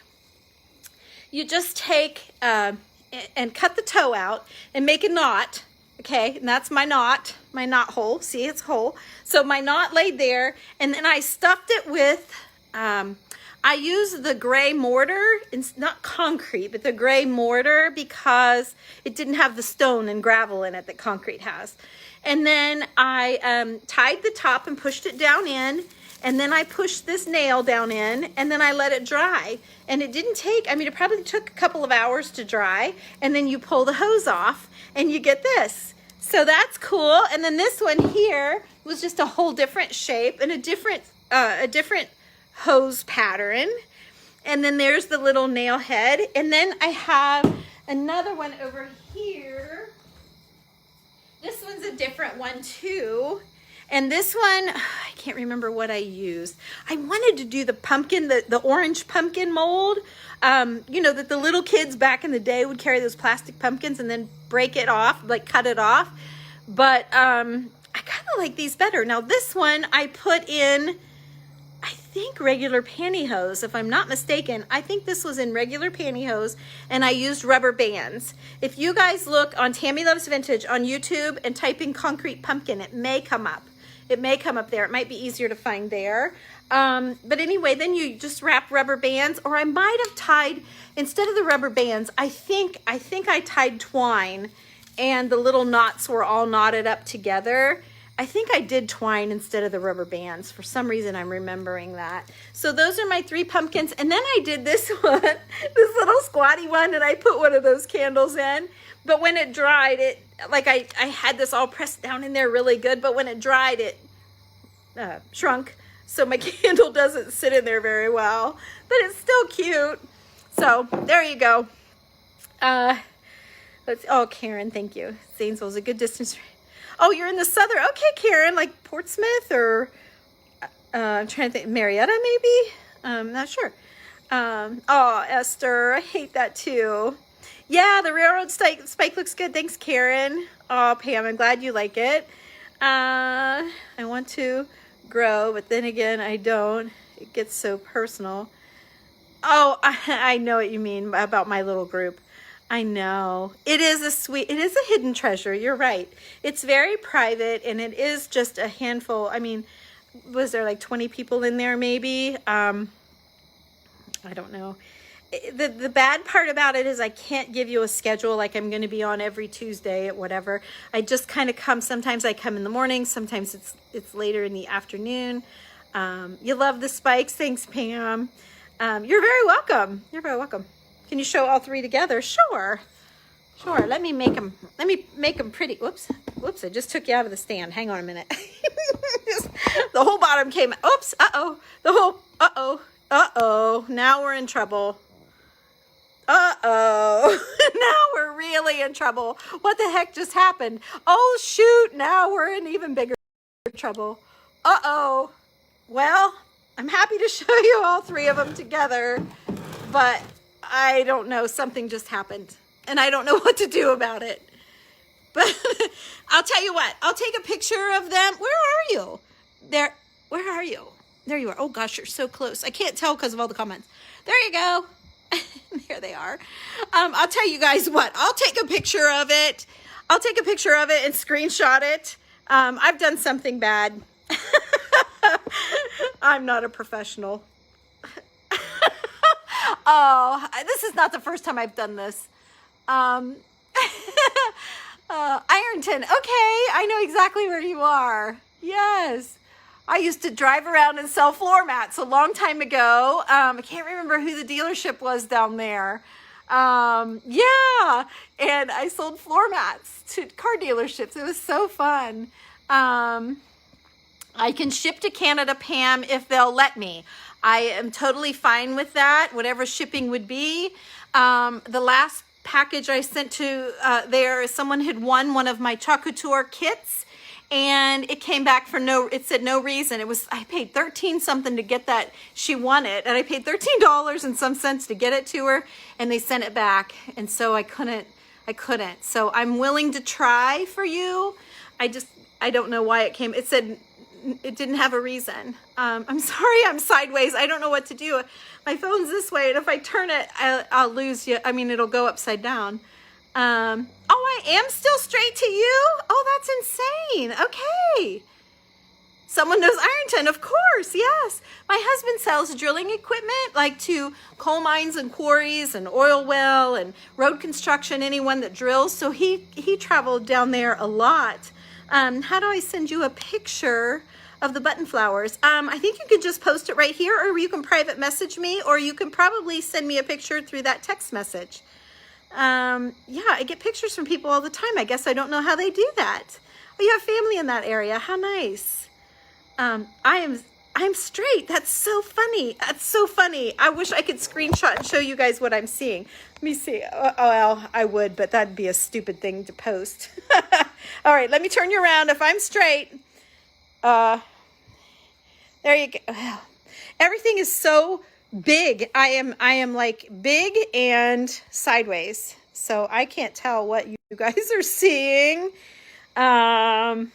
and cut the toe out and make a knot. Okay, and that's my knot hole. See, it's whole. So my knot laid there, and then I stuffed it with, I used the gray mortar. It's not concrete, but the gray mortar because it didn't have the stone and gravel in it that concrete has. And then I tied the top and pushed it down in, and then I pushed this nail down in, and then I let it dry. And it didn't take, I mean, it probably took a couple of hours to dry, and then you pull the hose off, and you get this. So that's cool. And then this one here was just a whole different shape and a different hose pattern. And then there's the little nail head. And then I have another one over here. This one's a different one too. And this one, I can't remember what I used. I wanted to do the pumpkin, the orange pumpkin mold. You know, that the little kids back in the day would carry those plastic pumpkins and then break it off, like cut it off. But I kind of like these better. Now this one I put in, I think regular pantyhose, if I'm not mistaken. I think this was in regular pantyhose, and I used rubber bands. If you guys look on Tammy Loves Vintage on YouTube and type in concrete pumpkin, it may come up. It may come up there. It might be easier to find there. But anyway, then you just wrap rubber bands, or I might have tied, instead of the rubber bands, I think I tied twine, and the little knots were all knotted up together. I think I did twine instead of the rubber bands. For some reason, I'm remembering that. So those are my 3 pumpkins. And then I did this one, this little squatty one, and I put one of those candles in. But when it dried, like I had this all pressed down in there really good, but when it dried, it shrunk. So my candle doesn't sit in there very well, but it's still cute. So there you go. Oh, Karen, thank you. Zanesville's a good distance. Oh, you're in the southern. Okay, Karen, like Portsmouth or I'm trying to think, Marietta maybe? Not sure. Oh, Esther, I hate that too. Yeah, the railroad spike looks good. Thanks, Karen. Oh, Pam, I'm glad you like it. I want to grow, but then again, I don't. It gets so personal. Oh, I know what you mean about my little group. I know. It is a hidden treasure. You're right. It's very private, and it is just a handful. I mean, was there like 20 people in there maybe? I don't know. The bad part about it is I can't give you a schedule like I'm going to be on every Tuesday at whatever. I just kind of come. Sometimes I come in the morning. Sometimes it's later in the afternoon. You love the spikes. Thanks, Pam. You're very welcome. You're very welcome. Can you show all 3 together? Sure. Sure. Let me make them pretty. Whoops. Whoops. I just took you out of the stand. Hang on a minute. The whole bottom came. Oops. Uh-oh. The whole. Uh-oh. Uh-oh. Now we're in trouble. Uh-oh. Now we're really in trouble. What the heck just happened? Oh, shoot. Now we're in even bigger trouble. Uh-oh. Well, I'm happy to show you all 3 of them together, but I don't know. Something just happened, and I don't know what to do about it. But I'll tell you what. I'll take a picture of them. Where are you? There. Where are you? There you are. Oh, gosh, you're so close. I can't tell because of all the comments. There you go. There they are. I'll tell you guys what. I'll take a picture of it. I'll take a picture of it and screenshot it. I've done something bad. I'm not a professional. Oh, this is not the first time I've done this. Ironton. Okay, I know exactly where you are. Yes. I used to drive around and sell floor mats a long time ago. I can't remember who the dealership was down there. Yeah, and I sold floor mats to car dealerships. It was so fun. I can ship to Canada, Pam, if they'll let me. I am totally fine with that, whatever shipping would be. The last package I sent to there, someone had won one of my Chocolate Tour kits, and it came back for it said no reason. I paid 13 something to get that. She won it, and I paid $13 and some cents to get it to her, and they sent it back, and so I couldn't. So I'm willing to try for you. I don't know why it came. It said it didn't have a reason. I'm sorry, I'm sideways. I don't know what to do. My phone's this way, and if I turn it, I'll lose you. I mean, it'll go upside down. Oh, I am still straight to you? Oh, that's insane. Okay. Someone knows Ironton, of course, yes. My husband sells drilling equipment, like to coal mines and quarries and oil well and road construction, anyone that drills. So he traveled down there a lot. How do I send you a picture of the button flowers? I think you could just post it right here, or you can private message me, or you can probably send me a picture through that text message. Yeah, I get pictures from people all the time. I guess I don't know how they do that. Oh, you have family in that area. How nice. I'm straight. That's so funny. That's so funny. I wish I could screenshot and show you guys what I'm seeing. Let me see. Oh, well, I would, but that'd be a stupid thing to post. All right, let me turn you around. If I'm straight, there you go. Everything is so big. I am like big and sideways, so I can't tell what you guys are seeing. I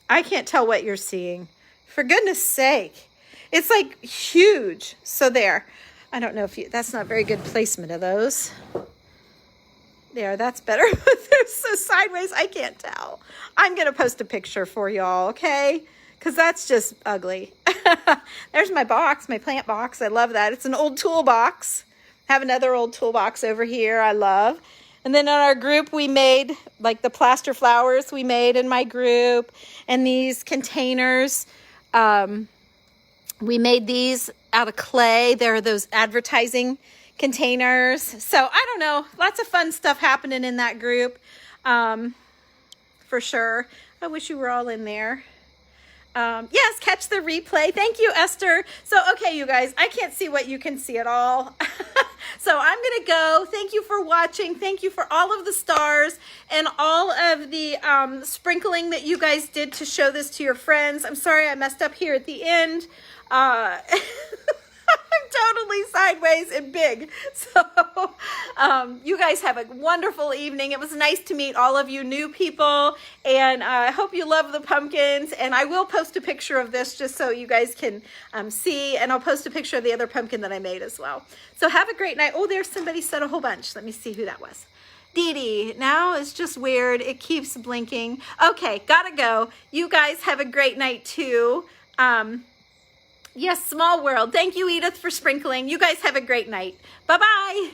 can't tell what you're seeing. For goodness sake. It's like huge. So there. I don't know if that's not very good placement of those. There, that's better. But they're so sideways, I can't tell. I'm going to post a picture for y'all, okay? Because that's just ugly. There's my box, my plant box. I love that. It's an old toolbox. I have another old toolbox over here I love. And then in our group, we made like the plaster flowers we made in my group, and these containers. We made these out of clay. There are those advertising containers. So I don't know, lots of fun stuff happening in that group, for sure. I wish you were all in there. Yes, catch the replay. Thank you, Esther. So, okay, you guys, I can't see what you can see at all. So I'm going to go. Thank you for watching. Thank you for all of the stars and all of the sprinkling that you guys did to show this to your friends. I'm sorry I messed up here at the end. I'm totally sideways and big. So you guys have a wonderful evening. It was nice to meet all of you new people, and I hope you love the pumpkins. And I will post a picture of this just so you guys can see, and I'll post a picture of the other pumpkin that I made as well. So have a great night. Oh, there's somebody said a whole bunch. Let me see who that was. Dee Dee. Now it's just weird. It keeps blinking. Okay, gotta go. You guys have a great night too. Yes, small world. Thank you, Edith, for sprinkling. You guys have a great night. Bye-bye.